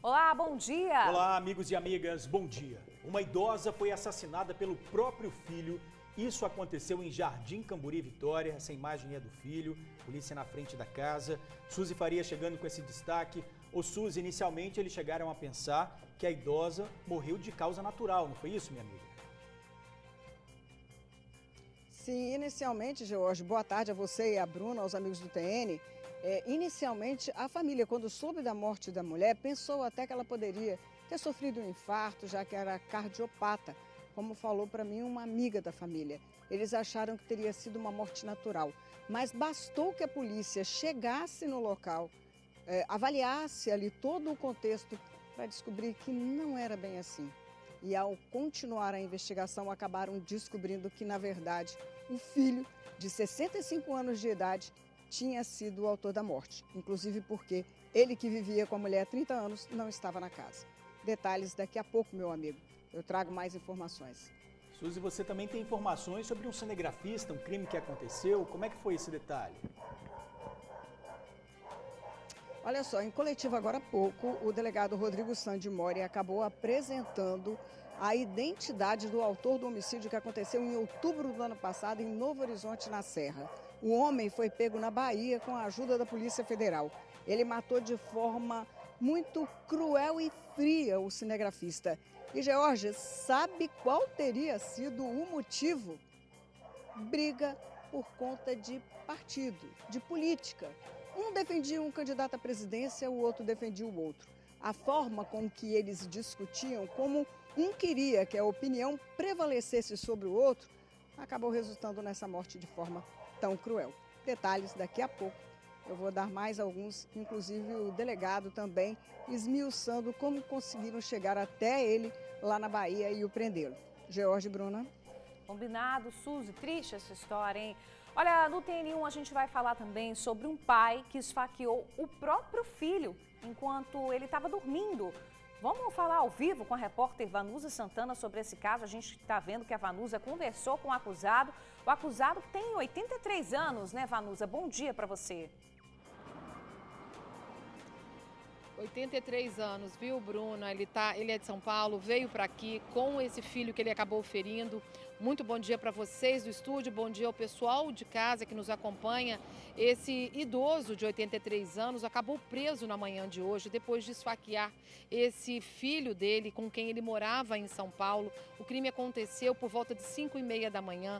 Olá, bom dia! Olá, amigos e amigas, bom dia. Uma idosa foi assassinada pelo próprio filho. Isso aconteceu em Jardim Camburi, Vitória. Essa imagem é do filho, polícia na frente da casa. Suzy Faria chegando com esse destaque. Ô Suzy, inicialmente eles chegaram a pensar que a idosa morreu de causa natural, não foi isso, minha amiga? Sim, inicialmente, George, boa tarde a você e a Bruna, aos amigos do TN. Inicialmente, a família, quando soube da morte da mulher, pensou até que ela poderia ter sofrido um infarto, já que era cardiopata, como falou para mim uma amiga da família. Eles acharam que teria sido uma morte natural, mas bastou que a polícia chegasse no local, avaliasse ali todo o contexto para descobrir que não era bem assim. E ao continuar a investigação, acabaram descobrindo que, na verdade, o filho de 65 anos de idade tinha sido o autor da morte, inclusive porque ele, que vivia com a mulher há 30 anos, não estava na casa. Detalhes daqui a pouco, meu amigo. Eu trago mais informações. Suzy, você também tem informações sobre um cinegrafista, um crime que aconteceu. Como é que foi esse detalhe? Olha só, em coletiva agora há pouco, o delegado Rodrigo Sandi Mori acabou apresentando a identidade do autor do homicídio que aconteceu em outubro do ano passado em Novo Horizonte, na Serra. O homem foi pego na Bahia com a ajuda da Polícia Federal. Ele matou de forma muito cruel e fria o cinegrafista. E, George, sabe qual teria sido o motivo? Briga por conta de partido, de política. Um defendia um candidato à presidência, o outro defendia o outro. A forma com que eles discutiam, como um queria que a opinião prevalecesse sobre o outro, acabou resultando nessa morte de forma tão cruel. Detalhes daqui a pouco. Eu vou dar mais alguns, inclusive o delegado também, esmiuçando como conseguiram chegar até ele lá na Bahia e o prendê-lo. George, Bruna. Combinado, Suzy, triste essa história, hein? Olha, no TN1 a gente vai falar também sobre um pai que esfaqueou o próprio filho enquanto ele estava dormindo. Vamos falar ao vivo com a repórter Vanusa Santana sobre esse caso. A gente está vendo que a Vanusa conversou com o acusado. O acusado tem 83 anos, né, Vanusa? Bom dia para você. 83 anos, viu, Bruna? Ele é de São Paulo, veio para aqui com esse filho que ele acabou ferindo. Muito bom dia para vocês do estúdio, bom dia ao pessoal de casa que nos acompanha. Esse idoso de 83 anos acabou preso na manhã de hoje depois de esfaquear esse filho dele com quem ele morava em São Paulo. O crime aconteceu por volta de 5h30 da manhã,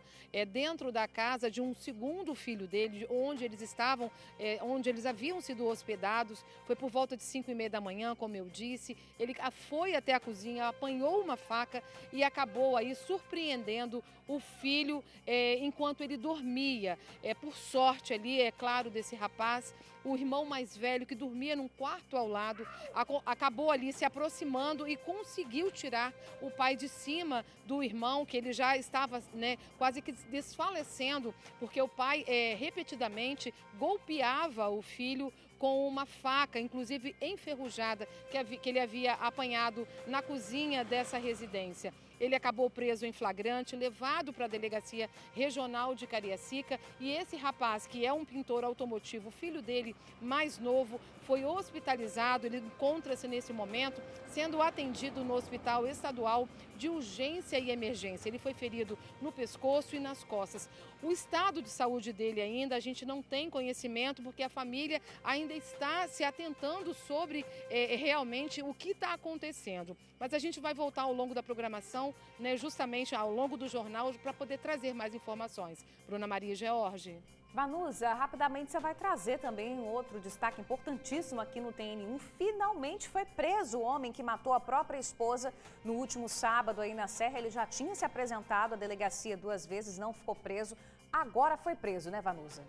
dentro da casa de um segundo filho dele, onde eles estavam, onde eles haviam sido hospedados. Foi por volta de 5h30 da manhã, como eu disse. Ele foi até a cozinha, apanhou uma faca e acabou aí surpreendendo o filho enquanto ele dormia. Por sorte ali, é claro, desse rapaz, o irmão mais velho, que dormia num quarto ao lado, acabou ali se aproximando e conseguiu tirar o pai de cima do irmão, que ele já estava, né, quase que desfalecendo, porque o pai repetidamente golpeava o filho com uma faca, inclusive enferrujada, que ele havia apanhado na cozinha dessa residência. Ele acabou preso em flagrante, levado para a Delegacia Regional de Cariacica, e esse rapaz, que é um pintor automotivo, filho dele mais novo, foi hospitalizado. Ele encontra-se nesse momento sendo atendido no Hospital Estadual de Urgência e Emergência. Ele foi ferido no pescoço e nas costas. O estado de saúde dele ainda a gente não tem conhecimento, porque a família ainda está se atentando sobre realmente o que está acontecendo. Mas a gente vai voltar ao longo da programação, né, justamente ao longo do jornal, para poder trazer mais informações. Bruna Maria George. Vanusa, rapidamente você vai trazer também um outro destaque importantíssimo aqui no TN1. Finalmente foi preso o homem que matou a própria esposa no último sábado aí na Serra. Ele já tinha se apresentado à delegacia 2 vezes, não ficou preso. Agora foi preso, né, Vanusa?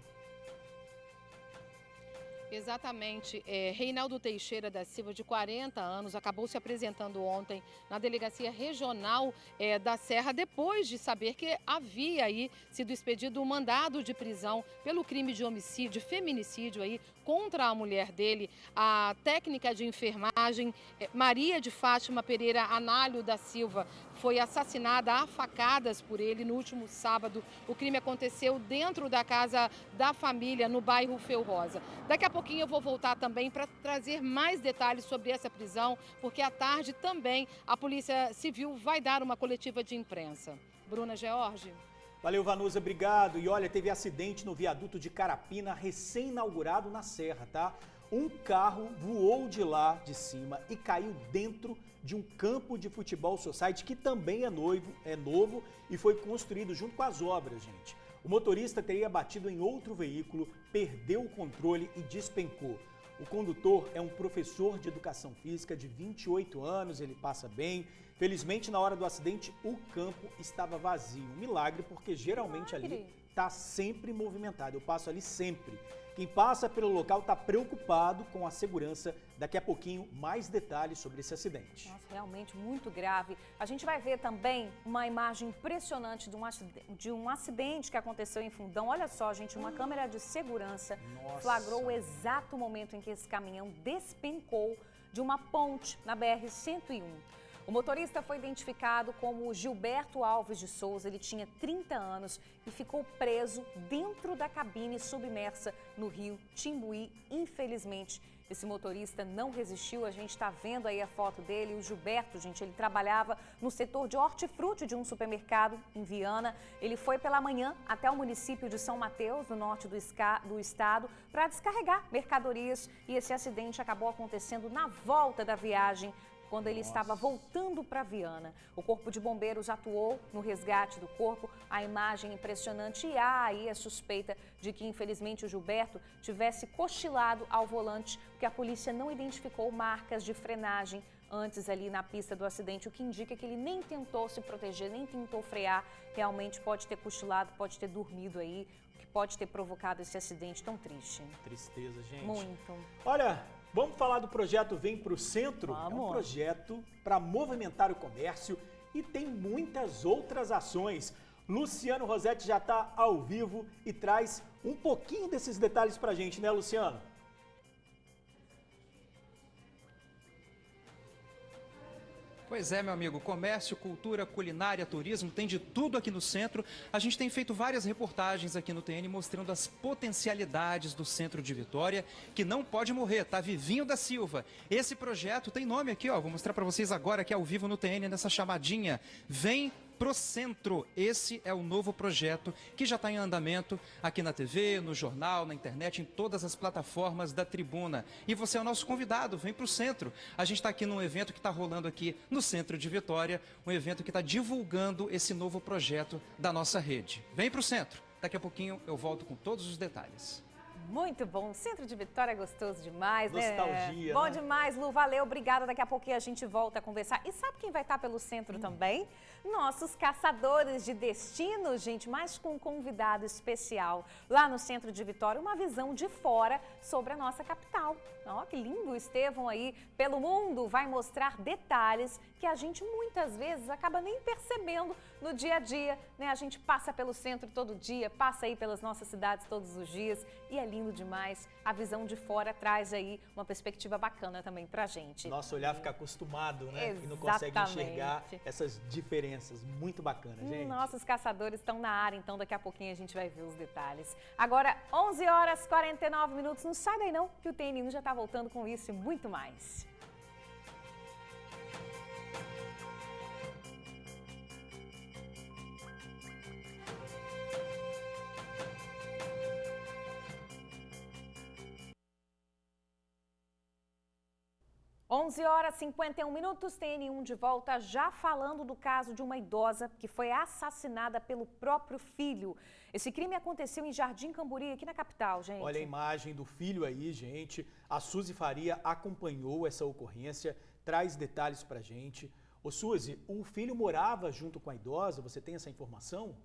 Exatamente. Reinaldo Teixeira da Silva, de 40 anos, acabou se apresentando ontem na Delegacia Regional da Serra, depois de saber que havia aí sido expedido um mandado de prisão pelo crime de homicídio, feminicídio aí, contra a mulher dele. A técnica de enfermagem Maria de Fátima Pereira Análio da Silva foi assassinada a facadas por ele no último sábado. O crime aconteceu dentro da casa da família, no bairro Felrosa. Daqui a pouquinho eu vou voltar também para trazer mais detalhes sobre essa prisão, porque à tarde também a Polícia Civil vai dar uma coletiva de imprensa. Bruna George. Valeu, Vanusa, obrigado. E olha, teve acidente no viaduto de Carapina, recém-inaugurado na Serra, tá? Um carro voou de lá de cima e caiu dentro de um campo de futebol society que também é novo e foi construído junto com as obras, gente. O motorista teria batido em outro veículo, perdeu o controle e despencou. O condutor é um professor de educação física de 28 anos, ele passa bem. Felizmente, na hora do acidente, o campo estava vazio. Um milagre, porque geralmente ali está sempre movimentado. Eu passo ali sempre. Quem passa pelo local está preocupado com a segurança. Daqui a pouquinho, mais detalhes sobre esse acidente. Nossa, realmente muito grave. A gente vai ver também uma imagem impressionante de um acidente que aconteceu em Fundão. Olha só, gente, uma câmera de segurança flagrou o exato momento em que esse caminhão despencou de uma ponte na BR-101. O motorista foi identificado como Gilberto Alves de Souza, ele tinha 30 anos e ficou preso dentro da cabine submersa no rio Timbuí. Infelizmente, esse motorista não resistiu, a gente está vendo aí a foto dele. O Gilberto, gente, ele trabalhava no setor de hortifruti de um supermercado em Viana. Ele foi pela manhã até o município de São Mateus, no norte do estado, para descarregar mercadorias e esse acidente acabou acontecendo na volta da viagem, quando ele estava voltando para Viana. O Corpo de Bombeiros atuou no resgate do corpo. A imagem impressionante e há aí a suspeita de que, infelizmente, o Gilberto tivesse cochilado ao volante, porque a polícia não identificou marcas de frenagem antes ali na pista do acidente, o que indica que ele nem tentou se proteger, nem tentou frear. Realmente pode ter cochilado, pode ter dormido aí, o que pode ter provocado esse acidente tão triste. Tristeza, gente. Muito. Olha, vamos falar do projeto Vem Pro Centro? Vamos. É um projeto para movimentar o comércio e tem muitas outras ações. Luciano Rosetti já está ao vivo e traz um pouquinho desses detalhes para a gente, né, Luciano? Pois é, meu amigo, comércio, cultura, culinária, turismo, tem de tudo aqui no centro. A gente tem feito várias reportagens aqui no TN mostrando as potencialidades do centro de Vitória, que não pode morrer, tá vivinho da Silva. Esse projeto tem nome aqui, ó, vou mostrar para vocês agora aqui ao vivo no TN, nessa chamadinha. Vem Pro Centro. Esse é o novo projeto que já está em andamento aqui na TV, no jornal, na internet, em todas as plataformas da Tribuna. E você é o nosso convidado, vem pro Centro. A gente está aqui num evento que está rolando aqui no centro de Vitória, um evento que está divulgando esse novo projeto da nossa rede. Vem pro Centro. Daqui a pouquinho eu volto com todos os detalhes. Muito bom. O centro de Vitória é gostoso demais, né? Nostalgia, Bom né? demais, Lu. Valeu, obrigada. Daqui a pouquinho a gente volta a conversar. E sabe quem vai estar pelo centro também? Nossos caçadores de destino, gente, mas com um convidado especial. Lá no centro de Vitória, uma visão de fora sobre a nossa capital. Ó, que lindo, o Estevão aí pelo mundo vai mostrar detalhes que a gente muitas vezes acaba nem percebendo no dia a dia, né? A gente passa pelo centro todo dia, passa aí pelas nossas cidades todos os dias e é lindo demais. A visão de fora traz aí uma perspectiva bacana também pra gente. Nosso olhar fica acostumado, né? Exatamente. E não consegue enxergar essas diferenças. Muito bacana, gente. Nossos caçadores estão na área, então daqui a pouquinho a gente vai ver os detalhes. Agora, 11 horas e 49 minutos. Não sai daí não, que o TN1 já está voltando com isso e muito mais. Onze horas e 51 minutos, TN1 de volta, já falando do caso de uma idosa que foi assassinada pelo próprio filho. Esse crime aconteceu em Jardim Camburi, aqui na capital, gente. Olha a imagem do filho aí, gente. A Suzy Faria acompanhou essa ocorrência, traz detalhes pra gente. Ô Suzy, o filho morava junto com a idosa, você tem essa informação?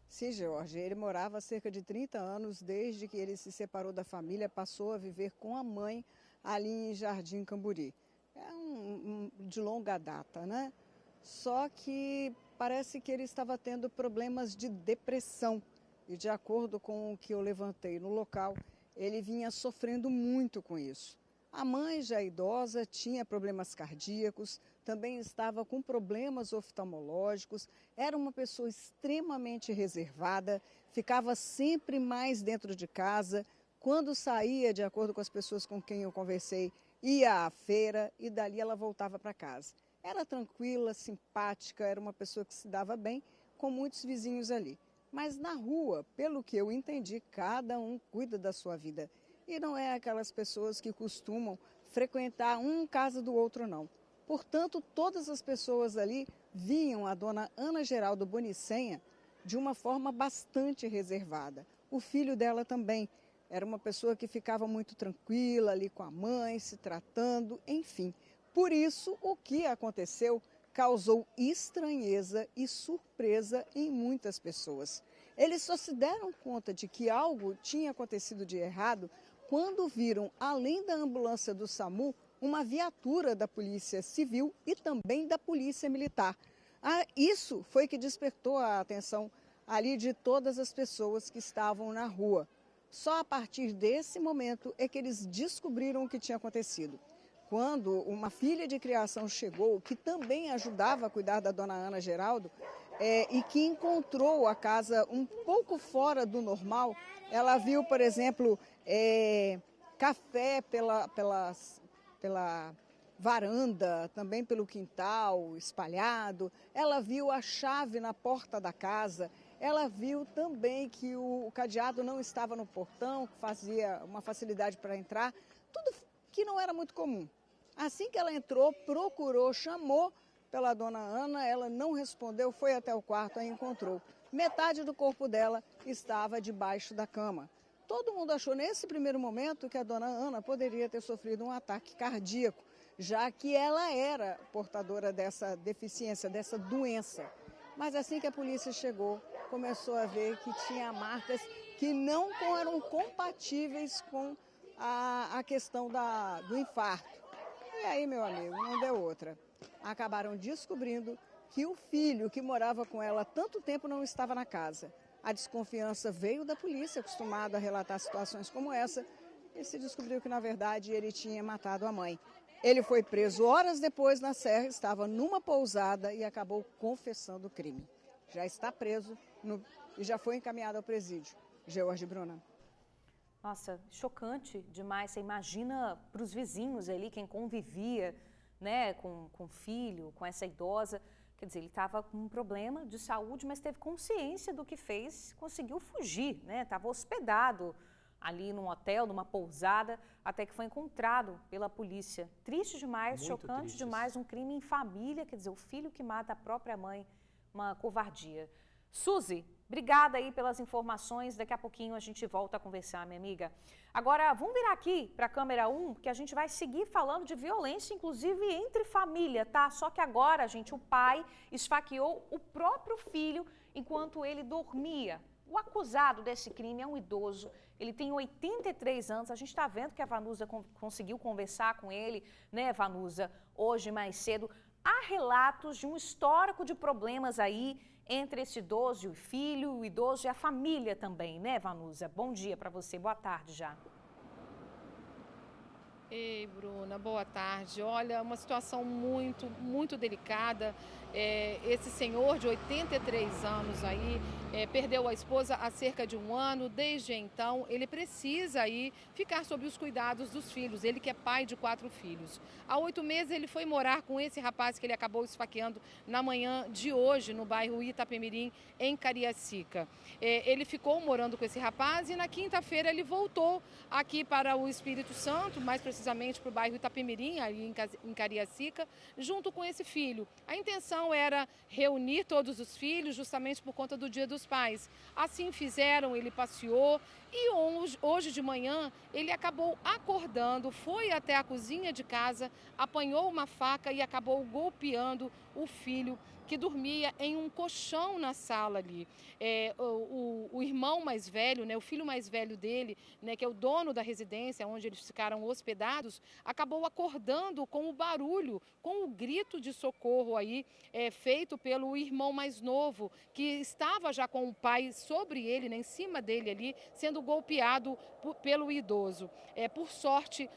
Sim, Jorge, ele morava há cerca de 30 anos, desde que ele se separou da família, passou a viver com a mãe ali em Jardim Camburi. É de longa data, né? Só que parece que ele estava tendo problemas de depressão e de acordo com o que eu levantei no local, ele vinha sofrendo muito com isso. A mãe, já idosa, tinha problemas cardíacos, também estava com problemas oftalmológicos, era uma pessoa extremamente reservada, ficava sempre mais dentro de casa. Quando saía, de acordo com as pessoas com quem eu conversei, ia à feira e dali ela voltava para casa. Era tranquila, simpática, era uma pessoa que se dava bem com muitos vizinhos ali. Mas na rua, pelo que eu entendi, cada um cuida da sua vida. E não é aquelas pessoas que costumam frequentar um casa do outro, não. Portanto, todas as pessoas ali viam a dona Ana Geraldo Bonicenha de uma forma bastante reservada. O filho dela também era uma pessoa que ficava muito tranquila ali com a mãe, se tratando, enfim. Por isso, o que aconteceu causou estranheza e surpresa em muitas pessoas. Eles só se deram conta de que algo tinha acontecido de errado quando viram, além da ambulância do SAMU, uma viatura da Polícia Civil e também da Polícia Militar. Isso foi que despertou a atenção ali de todas as pessoas que estavam na rua. Só a partir desse momento é que eles descobriram o que tinha acontecido. Quando uma filha de criação chegou, que também ajudava a cuidar da dona Ana Geraldo, e que encontrou a casa um pouco fora do normal, ela viu, por exemplo, café pela varanda, também pelo quintal espalhado. Ela viu a chave na porta da casa. Ela viu também que o cadeado não estava no portão, que fazia uma facilidade para entrar. Tudo que não era muito comum. Assim que ela entrou, procurou, chamou pela dona Ana, ela não respondeu, foi até o quarto e encontrou. Metade do corpo dela estava debaixo da cama. Todo mundo achou nesse primeiro momento que a dona Ana poderia ter sofrido um ataque cardíaco, já que ela era portadora dessa deficiência, dessa doença. Mas assim que a polícia chegou, começou a ver que tinha marcas que não eram compatíveis com a questão do infarto. E aí, meu amigo, não deu outra. Acabaram descobrindo que o filho que morava com ela há tanto tempo não estava na casa. A desconfiança veio da polícia, acostumada a relatar situações como essa, e se descobriu que, na verdade, ele tinha matado a mãe. Ele foi preso horas depois na Serra, estava numa pousada e acabou confessando o crime. Já está preso e já foi encaminhado ao presídio. George Bruna. Nossa, chocante demais. Você imagina para os vizinhos ali, quem convivia, né, com o filho, com essa idosa. Quer dizer, ele estava com um problema de saúde, mas teve consciência do que fez, conseguiu fugir, né? Estava hospedado ali num hotel, numa pousada, até que foi encontrado pela polícia. Triste demais, Muito chocante tristes. demais, um crime em família, quer dizer, o filho que mata a própria mãe, uma covardia. Suzy, obrigada aí pelas informações, daqui a pouquinho a gente volta a conversar, minha amiga. Agora, vamos virar aqui para a câmera 1, porque a gente vai seguir falando de violência, inclusive entre família, tá? Só que agora, gente, o pai esfaqueou o próprio filho enquanto ele dormia. O acusado desse crime é um idoso, ele tem 83 anos, a gente está vendo que a Vanusa conseguiu conversar com ele, né, Vanusa, hoje mais cedo. Há relatos de um histórico de problemas aí entre esse idoso e o filho, o idoso e a família também, né, Vanusa? Bom dia para você, boa tarde já. Ei, Bruna, boa tarde. Olha, uma situação muito delicada. Esse senhor de 83 anos aí perdeu a esposa há cerca de um ano. Desde então, ele precisa aí ficar sob os cuidados dos filhos. Ele que é pai de 4 filhos. Há 8 meses ele foi morar com esse rapaz que ele acabou esfaqueando na manhã de hoje no bairro Itapemirim, em Cariacica. Ele ficou morando com esse rapaz e na quinta-feira ele voltou aqui para o Espírito Santo, mais precisamente para o bairro Itapemirim, ali em Cariacica, junto com esse filho. A intenção era reunir todos os filhos justamente por conta do Dia dos Pais. Assim fizeram, ele passeou E hoje de manhã ele acabou acordando, foi até a cozinha de casa, apanhou uma faca e acabou golpeando o filho que dormia em um colchão na sala ali. O irmão mais velho, né, o filho mais velho dele, né, que é o dono da residência onde eles ficaram hospedados, acabou acordando com o barulho, com o grito de socorro aí, feito pelo irmão mais novo, que estava já com o pai sobre ele, né, em cima dele ali, sendo golpeado pelo idoso. Por sorte,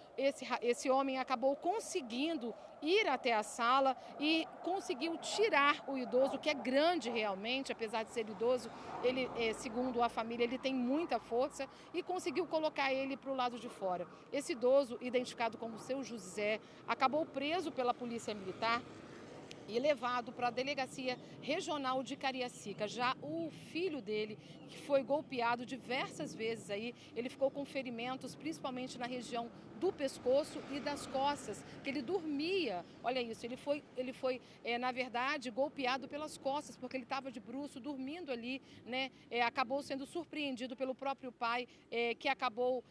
esse homem acabou conseguindo ir até a sala e conseguiu tirar o idoso, que é grande realmente, apesar de ser idoso, ele, segundo a família, ele tem muita força, e conseguiu colocar ele para o lado de fora. Esse idoso, identificado como seu José, acabou preso pela Polícia Militar e levado para a Delegacia Regional de Cariacica. Já o filho dele, que foi golpeado diversas vezes aí, ele ficou com ferimentos, principalmente na região do pescoço e das costas, que ele dormia. Olha isso, ele foi na verdade, golpeado pelas costas, porque ele estava de bruço, dormindo ali, né? Acabou sendo surpreendido pelo próprio pai, que acabou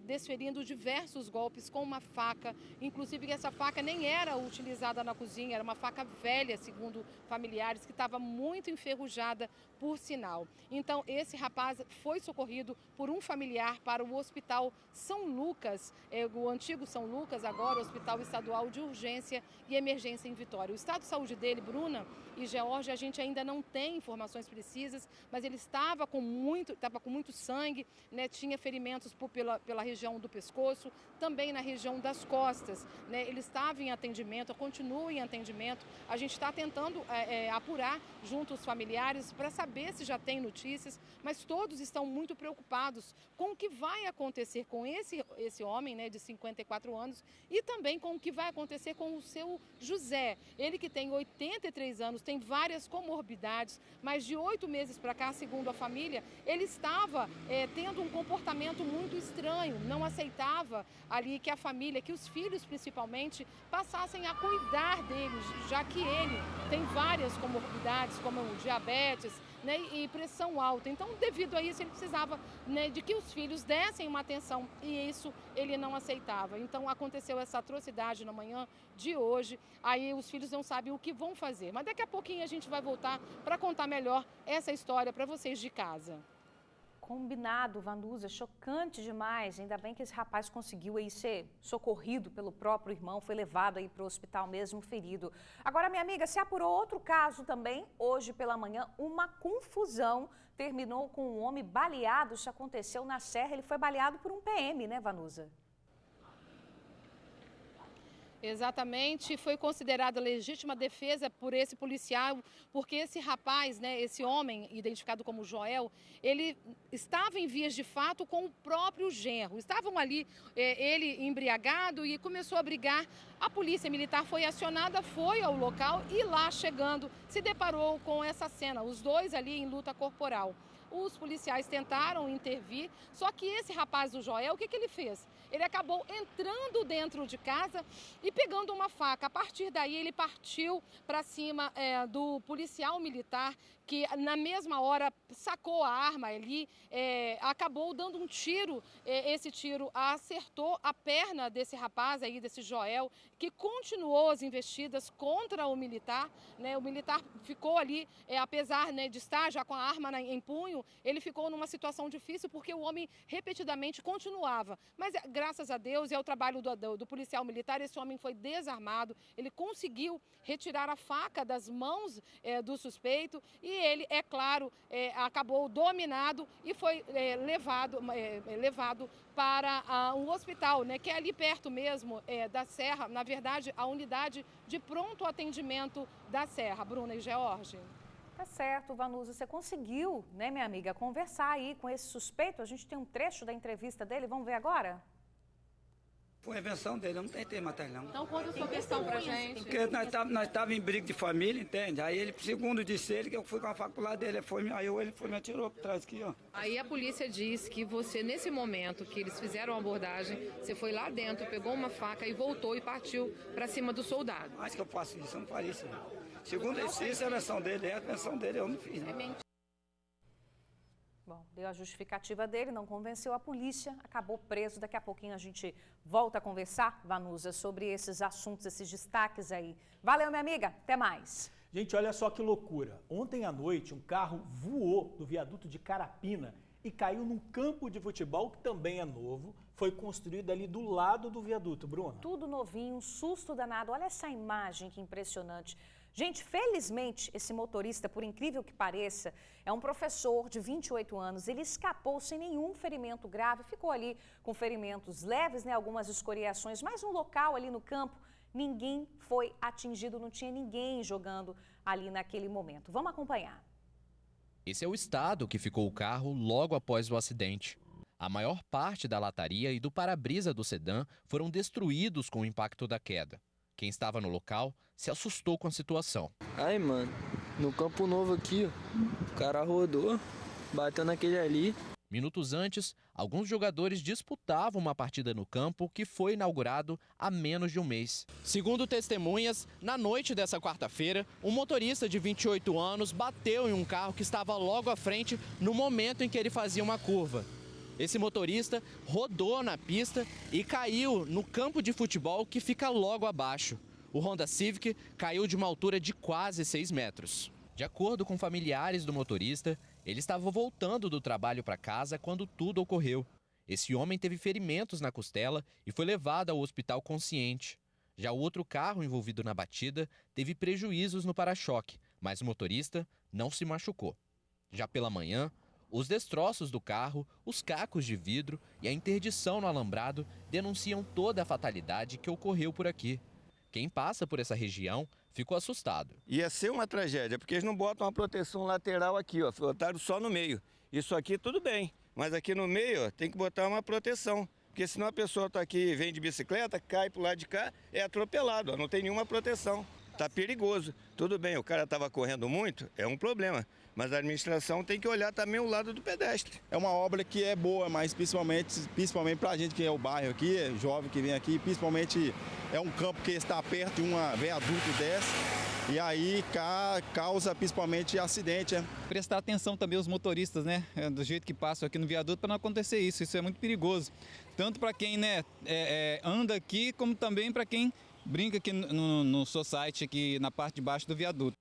desferindo diversos golpes com uma faca, inclusive essa faca nem era utilizada na cozinha, era uma faca velha, segundo familiares, que estava muito enferrujada, por sinal. Então, esse rapaz foi socorrido por um familiar para o Hospital São Lucas, o antigo São Lucas, agora o Hospital Estadual de Urgência e Emergência em Vitória. O estado de saúde dele, Bruna e Georgia, a gente ainda não tem informações precisas, mas ele estava com muito sangue, né? Tinha ferimentos pela região do pescoço, também na região das costas, né? Ele estava em atendimento, continua em atendimento. A gente está tentando apurar junto os familiares para saber se já tem notícias, mas todos estão muito preocupados com o que vai acontecer com esse homem, né, de 54 anos, e também com o que vai acontecer com o seu José. Ele que tem 83 anos, tem várias comorbidades, mas de 8 meses para cá, segundo a família, ele estava tendo um comportamento muito estranho, não aceitava ali que a família, que os filhos principalmente, passassem a cuidar dele, já que ele tem várias comorbidades, como diabetes, né, e pressão alta. Então, devido a isso, ele precisava, né, de que os filhos dessem uma atenção, e isso ele não aceitava. Então, aconteceu essa atrocidade na manhã de hoje, aí os filhos não sabem o que vão fazer. Mas daqui a pouquinho a gente vai voltar para contar melhor essa história para vocês de casa. Combinado, Vanusa, chocante demais. Ainda bem que esse rapaz conseguiu aí ser socorrido pelo próprio irmão, foi levado aí para o hospital mesmo ferido. Agora, minha amiga, se apurou outro caso também, hoje pela manhã, uma confusão terminou com um homem baleado. Isso aconteceu na Serra, ele foi baleado por um PM, né, Vanusa? Exatamente, foi considerada legítima defesa por esse policial, porque esse rapaz, né, esse homem, identificado como Joel, ele estava em vias de fato com o próprio genro. Estavam ali, ele embriagado, e começou a brigar. A polícia militar foi acionada, foi ao local e lá chegando se deparou com essa cena, os dois ali em luta corporal. Os policiais tentaram intervir, só que esse rapaz, o Joel, o que ele fez? Ele acabou entrando dentro de casa e pegando uma faca. A partir daí, ele partiu para cima do policial militar, que na mesma hora sacou a arma ali, acabou dando um tiro. Esse tiro acertou a perna desse rapaz aí, desse Joel, que continuou as investidas contra o militar, né? O militar ficou ali, apesar, né, de estar já com a arma em punho, ele ficou numa situação difícil porque o homem repetidamente continuava. Mas graças a Deus e ao trabalho do policial militar, esse homem foi desarmado, ele conseguiu retirar a faca das mãos do suspeito e ele, é claro, acabou dominado e foi levado para um hospital, né, que é ali perto mesmo da Serra, na verdade, a unidade de pronto atendimento da Serra. Bruna e George. Tá certo, Vanusa, você conseguiu, né, minha amiga, conversar aí com esse suspeito? A gente tem um trecho da entrevista dele, vamos ver agora? Foi a invenção dele, eu não tentei matar ele, não. Então conta a sua questão pra gente. Porque nós estávamos em briga de família, entende? Aí ele, segundo disse ele, que eu fui com a faca pro lado dele, aí ele foi me atirou por trás aqui, ó. Aí a polícia diz que você, nesse momento que eles fizeram a abordagem, você foi lá dentro, pegou uma faca e voltou e partiu pra cima do soldado. Mas que eu faço isso, eu não faria isso. Segundo isso é a versão dele, a versão dele eu não fiz, né? Bom, deu a justificativa dele, não convenceu a polícia, acabou preso. Daqui a pouquinho a gente volta a conversar, Vanusa, sobre esses assuntos, esses destaques aí. Valeu, minha amiga, até mais. Gente, olha só que loucura. Ontem à noite, um carro voou do viaduto de Carapina e caiu num campo de futebol que também é novo. Foi construído ali do lado do viaduto, Bruna. Tudo novinho, um susto danado. Olha essa imagem que impressionante. Gente, felizmente, esse motorista, por incrível que pareça, é um professor de 28 anos. Ele escapou sem nenhum ferimento grave, ficou ali com ferimentos leves, né, algumas escoriações, mas no local ali no campo, ninguém foi atingido, não tinha ninguém jogando ali naquele momento. Vamos acompanhar. Esse é o estado que ficou o carro logo após o acidente. A maior parte da lataria e do para-brisa do sedã foram destruídos com o impacto da queda. Quem estava no local se assustou com a situação. Ai, mano, no Campo Novo aqui, ó, o cara rodou, bateu naquele ali. Minutos antes, alguns jogadores disputavam uma partida no campo que foi inaugurado há menos de um mês. Segundo testemunhas, na noite dessa quarta-feira, um motorista de 28 anos bateu em um carro que estava logo à frente no momento em que ele fazia uma curva. Esse motorista rodou na pista e caiu no campo de futebol que fica logo abaixo. O Honda Civic caiu de uma altura de quase 6 metros. De acordo com familiares do motorista, ele estava voltando do trabalho para casa quando tudo ocorreu. Esse homem teve ferimentos na costela e foi levado ao hospital consciente. Já o outro carro envolvido na batida teve prejuízos no para-choque, mas o motorista não se machucou. Já pela manhã, os destroços do carro, os cacos de vidro e a interdição no alambrado denunciam toda a fatalidade que ocorreu por aqui. Quem passa por essa região ficou assustado. Ia ser uma tragédia, porque eles não botam uma proteção lateral aqui, ó, botaram só no meio. Isso aqui tudo bem, mas aqui no meio ó, tem que botar uma proteção. Porque senão a pessoa está aqui, vem de bicicleta, cai pro lado de cá, é atropelado, ó, não tem nenhuma proteção. Tá perigoso. Tudo bem, o cara estava correndo muito, é um problema. Mas a administração tem que olhar também o lado do pedestre. É uma obra que é boa, mas principalmente para a gente que é o bairro aqui, é jovem que vem aqui, principalmente é um campo que está perto de uma viaduto dessa, e aí causa principalmente acidente. Prestar atenção também aos motoristas, né? Do jeito que passam aqui no viaduto para não acontecer isso. Isso é muito perigoso. Tanto para quem anda aqui, como também para quem brinca aqui no society, aqui na parte de baixo do viaduto.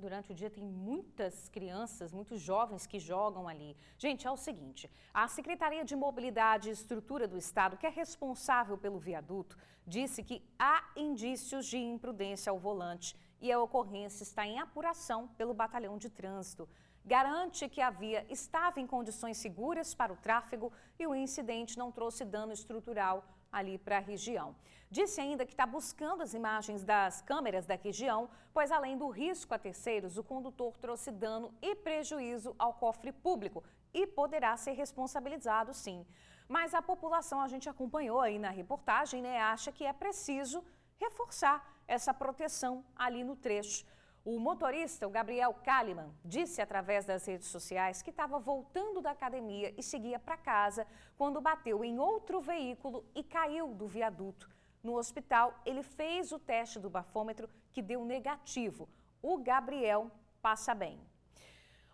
Durante o dia tem muitas crianças, muitos jovens que jogam ali. Gente, é o seguinte, a Secretaria de Mobilidade e Estrutura do Estado, que é responsável pelo viaduto, disse que há indícios de imprudência ao volante e a ocorrência está em apuração pelo Batalhão de Trânsito. Garante que a via estava em condições seguras para o tráfego e o incidente não trouxe dano estrutural ali para a região. Disse ainda que está buscando as imagens das câmeras da região, pois além do risco a terceiros, o condutor trouxe dano e prejuízo ao cofre público e poderá ser responsabilizado sim. Mas a população, a gente acompanhou aí na reportagem, né, acha que é preciso reforçar essa proteção ali no trecho. O motorista, o Gabriel Kalimann, disse através das redes sociais que estava voltando da academia e seguia para casa quando bateu em outro veículo e caiu do viaduto. No hospital, ele fez o teste do bafômetro que deu negativo. O Gabriel passa bem.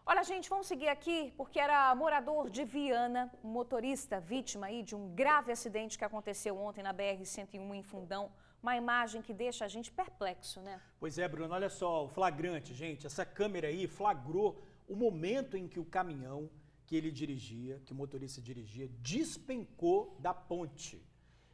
Olha, gente, vamos seguir aqui porque era morador de Viana, um motorista vítima aí de um grave acidente que aconteceu ontem na BR-101 em Fundão. Uma imagem que deixa a gente perplexo, né? Pois é, Bruno, olha só, o flagrante, gente. Essa câmera aí flagrou o momento em que o caminhão que ele dirigia, que o motorista dirigia, despencou da ponte.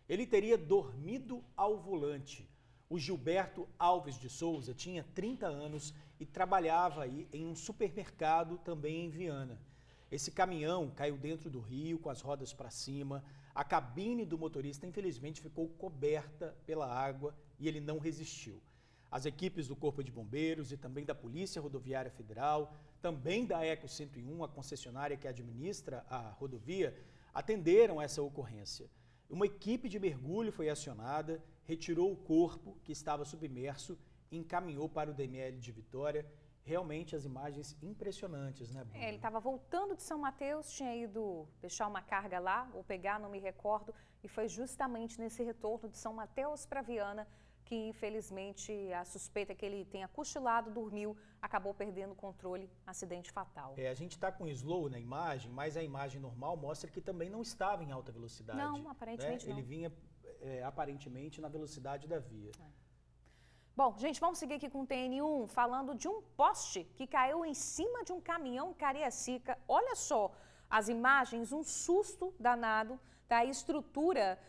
Ele teria dormido ao volante. O Gilberto Alves de Souza tinha 30 anos e trabalhava aí em um supermercado também em Viana. Esse caminhão caiu dentro do rio com as rodas para cima. A cabine do motorista, infelizmente, ficou coberta pela água e ele não resistiu. As equipes do Corpo de Bombeiros e também da Polícia Rodoviária Federal, também da Eco 101, a concessionária que administra a rodovia, atenderam essa ocorrência. Uma equipe de mergulho foi acionada, retirou o corpo que estava submerso e encaminhou para o DML de Vitória. Realmente as imagens impressionantes, né, Bruna? Ele estava voltando de São Mateus, tinha ido deixar uma carga lá, ou pegar, não me recordo, e foi justamente nesse retorno de São Mateus para Viana que infelizmente a suspeita é que ele tenha cochilado, dormiu, acabou perdendo o controle, acidente fatal. A gente está com slow na imagem, mas a imagem normal mostra que também não estava em alta velocidade. Não, aparentemente não. Ele vinha aparentemente na velocidade da via. Bom, gente, vamos seguir aqui com o TN1, falando de um poste que caiu em cima de um caminhão em Cariacica. Olha só as imagens, um susto danado, tá? A estrutura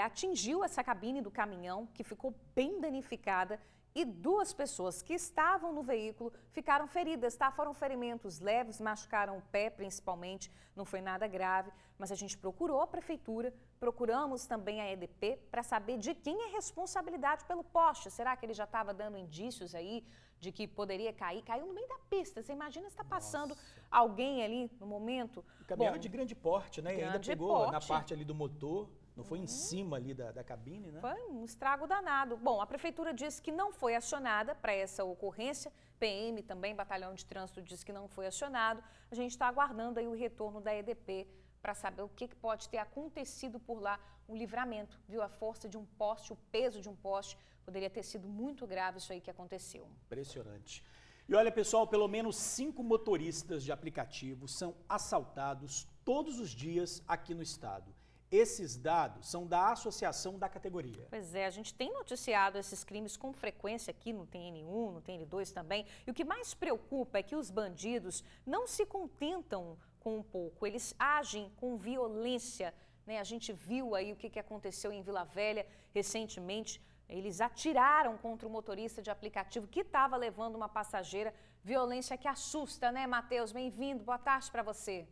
atingiu essa cabine do caminhão, que ficou bem danificada, e 2 pessoas que estavam no veículo ficaram feridas, tá? Foram ferimentos leves, machucaram o pé principalmente, não foi nada grave, mas a gente procurou a prefeitura, procuramos também a EDP para saber de quem é responsabilidade pelo poste. Será que ele já estava dando indícios aí de que poderia cair? Caiu no meio da pista, você imagina se está passando alguém ali no momento? O caminhão é de grande porte, né? E ainda pegou porte. na parte ali do motor. Não foi em cima ali da cabine, né? Foi um estrago danado. Bom, a prefeitura disse que não foi acionada para essa ocorrência. PM também, Batalhão de Trânsito, disse que não foi acionado. A gente está aguardando aí o retorno da EDP para saber o que pode ter acontecido por lá. Um livramento, viu? A força de um poste, o peso de um poste. Poderia ter sido muito grave isso aí que aconteceu. Impressionante. E olha, pessoal, pelo menos 5 motoristas de aplicativo são assaltados todos os dias aqui no estado. Esses dados são da associação da categoria. Pois é, a gente tem noticiado esses crimes com frequência aqui no TN1, no TN2 também. E o que mais preocupa é que os bandidos não se contentam com um pouco, eles agem com violência, né? A gente viu aí o que aconteceu em Vila Velha recentemente. Eles atiraram contra o motorista de aplicativo que estava levando uma passageira. Violência que assusta, né, Matheus? Bem-vindo, boa tarde para você.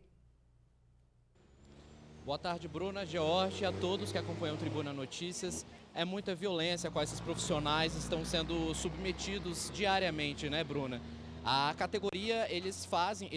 Boa tarde, Bruna, George, a todos que acompanham o Tribuna Notícias. É muita violência com esses profissionais, estão sendo submetidos diariamente, né, Bruna? A categoria, eles fazem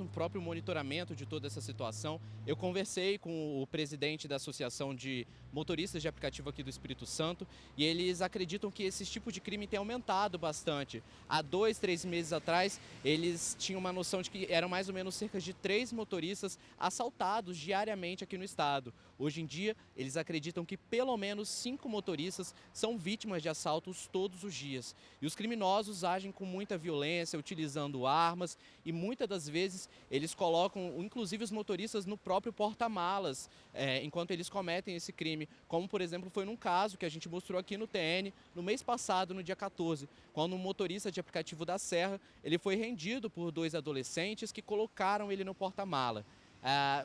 um próprio monitoramento de toda essa situação. Eu conversei com o presidente da Associação de Motoristas de Aplicativo aqui do Espírito Santo e eles acreditam que esse tipo de crime tem aumentado bastante. Há 2, 3 meses atrás, eles tinham uma noção de que eram mais ou menos cerca de 3 motoristas assaltados diariamente aqui no estado. Hoje em dia, eles acreditam que pelo menos 5 motoristas são vítimas de assaltos todos os dias. E os criminosos agem com muita violência, utilizando armas e muitas das vezes eles colocam, inclusive os motoristas, no próprio porta-malas, enquanto eles cometem esse crime. Como, por exemplo, foi num caso que a gente mostrou aqui no TN, no mês passado, no dia 14, quando um motorista de aplicativo da Serra, ele foi rendido por 2 adolescentes que colocaram ele no porta-mala.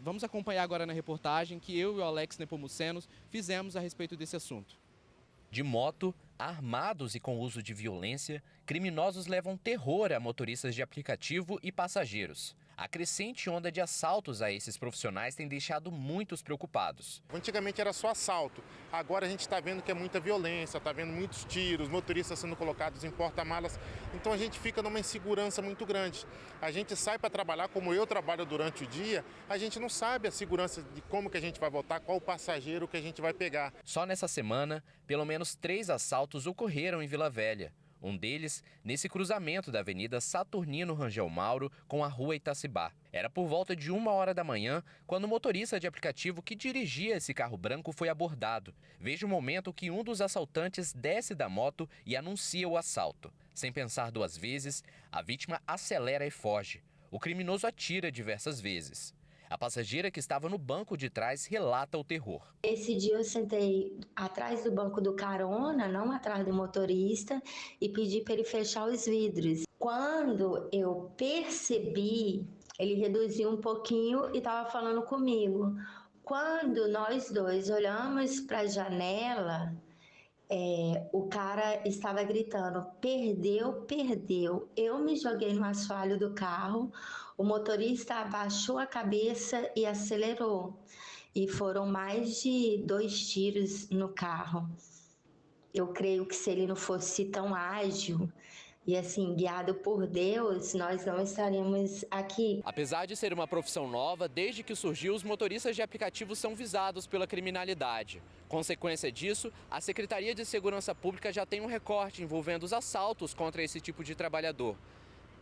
Vamos acompanhar agora na reportagem que eu e o Alex Nepomucenos fizemos a respeito desse assunto. De moto, armados e com uso de violência, criminosos levam terror a motoristas de aplicativo e passageiros. A crescente onda de assaltos a esses profissionais tem deixado muitos preocupados. Antigamente era só assalto, agora a gente está vendo que é muita violência, está vendo muitos tiros, motoristas sendo colocados em porta-malas, então a gente fica numa insegurança muito grande. A gente sai para trabalhar, como eu trabalho durante o dia, a gente não sabe a segurança de como que a gente vai voltar, qual passageiro que a gente vai pegar. Só nessa semana, pelo menos 3 assaltos ocorreram em Vila Velha. Um deles nesse cruzamento da Avenida Saturnino Rangel Mauro com a Rua Itacibá. Era por volta de 1h da manhã quando o motorista de aplicativo que dirigia esse carro branco foi abordado. Veja o momento que um dos assaltantes desce da moto e anuncia o assalto. Sem pensar 2 vezes, a vítima acelera e foge. O criminoso atira diversas vezes. A passageira que estava no banco de trás relata o terror. Esse dia eu sentei atrás do banco do carona, não atrás do motorista, e pedi para ele fechar os vidros. Quando eu percebi, ele reduziu um pouquinho e estava falando comigo. Quando nós dois olhamos para a janela, o cara estava gritando, perdeu, perdeu. Eu me joguei no assoalho do carro, o motorista abaixou a cabeça e acelerou. E foram mais de 2 tiros no carro. Eu creio que se ele não fosse tão ágil e assim, guiado por Deus, nós não estaríamos aqui. Apesar de ser uma profissão nova, desde que surgiu, os motoristas de aplicativo são visados pela criminalidade. Consequência disso, a Secretaria de Segurança Pública já tem um recorte envolvendo os assaltos contra esse tipo de trabalhador.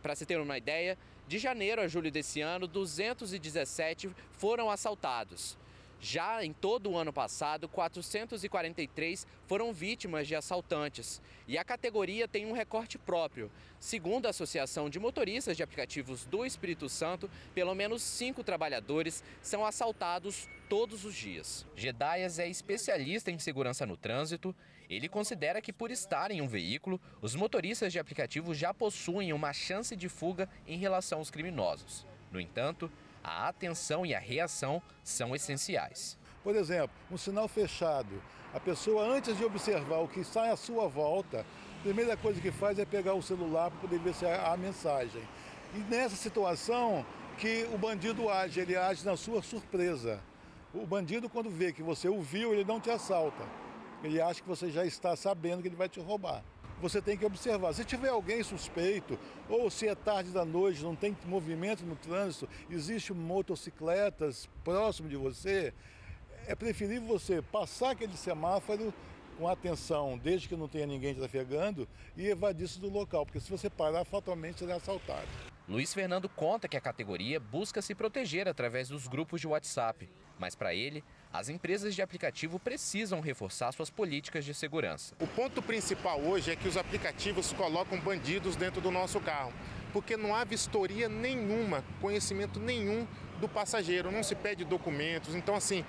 Para se ter uma ideia, de janeiro a julho desse ano, 217 foram assaltados. Já em todo o ano passado, 443 foram vítimas de assaltantes. E a categoria tem um recorte próprio. Segundo a Associação de Motoristas de Aplicativos do Espírito Santo, pelo menos 5 trabalhadores são assaltados todos os dias. Gedaias é especialista em segurança no trânsito. Ele considera que, por estar em um veículo, os motoristas de aplicativo já possuem uma chance de fuga em relação aos criminosos. No entanto, a atenção e a reação são essenciais. Por exemplo, um sinal fechado. A pessoa, antes de observar o que está à sua volta, a primeira coisa que faz é pegar o celular para poder ver se a mensagem. E nessa situação que o bandido age, ele age na sua surpresa. O bandido, quando vê que você o viu, ele não te assalta. Ele acha que você já está sabendo que ele vai te roubar. Você tem que observar. Se tiver alguém suspeito, ou se é tarde da noite, não tem movimento no trânsito, existem motocicletas próximo de você, é preferível você passar aquele semáforo com atenção, desde que não tenha ninguém trafegando, e evadir-se do local, porque se você parar, fatalmente será assaltado. Luiz Fernando conta que a categoria busca se proteger através dos grupos de WhatsApp, mas para ele, as empresas de aplicativo precisam reforçar suas políticas de segurança. O ponto principal hoje é que os aplicativos colocam bandidos dentro do nosso carro, porque não há vistoria nenhuma, conhecimento nenhum do passageiro, não se pede documentos. Então, assim,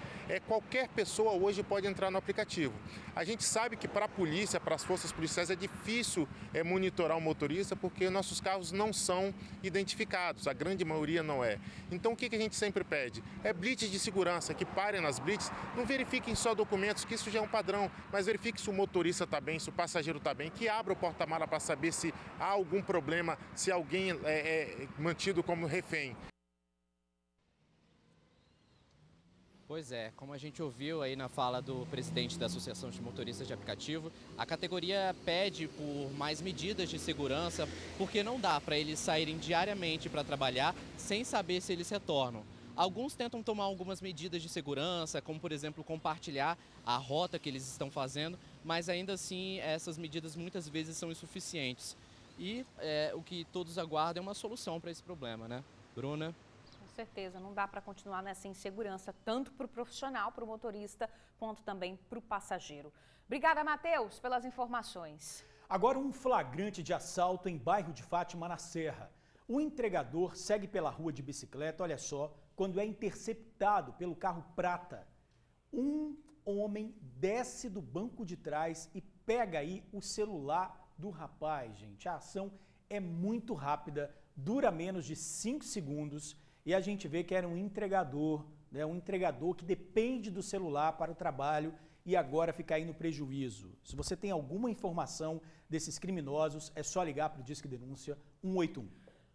qualquer pessoa hoje pode entrar no aplicativo. A gente sabe que para a polícia, para as forças policiais, é difícil monitorar o motorista porque nossos carros não são identificados, a grande maioria não é. Então, o que a gente sempre pede? É blitz de segurança, que parem nas blitz, não verifiquem só documentos, que isso já é um padrão, mas verifique se o motorista está bem, se o passageiro está bem, que abra o porta-mala para saber se há algum problema, se alguém é mantido como refém. Pois é, como a gente ouviu aí na fala do presidente da Associação de Motoristas de Aplicativo, a categoria pede por mais medidas de segurança, porque não dá para eles saírem diariamente para trabalhar sem saber se eles retornam. Alguns tentam tomar algumas medidas de segurança, como por exemplo compartilhar a rota que eles estão fazendo, mas ainda assim essas medidas muitas vezes são insuficientes. E o que todos aguardam é uma solução para esse problema, né? Bruna? Com certeza, não dá para continuar nessa insegurança, tanto para o profissional, para o motorista, quanto também para o passageiro. Obrigada, Matheus, pelas informações. Agora um flagrante de assalto em bairro de Fátima, na Serra. O entregador segue pela rua de bicicleta, olha só, quando é interceptado pelo carro prata. Um homem desce do banco de trás e pega aí o celular do rapaz, gente. A ação é muito rápida, dura menos de 5 segundos. E a gente vê que era um entregador, né? Um entregador que depende do celular para o trabalho e agora fica aí no prejuízo. Se você tem alguma informação desses criminosos, é só ligar para o Disque Denúncia 181.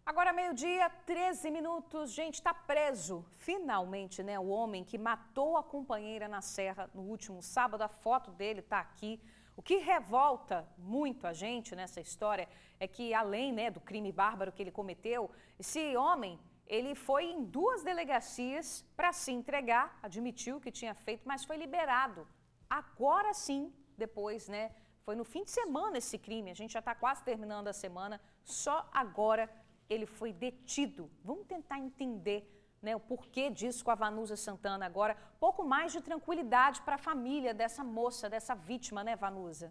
Agora, 12h13. Gente, está preso, finalmente, né? O homem que matou a companheira na Serra no último sábado. A foto dele está aqui. O que revolta muito a gente nessa história é que, além, né, do crime bárbaro que ele cometeu, esse homem... Ele foi em 2 delegacias para se entregar, admitiu que tinha feito, mas foi liberado. Agora sim, depois, né? Foi no fim de semana esse crime, a gente já está quase terminando a semana, só agora ele foi detido. Vamos tentar entender, né, o porquê disso com a Vanusa Santana agora. Pouco mais de tranquilidade para a família dessa moça, dessa vítima, né, Vanusa?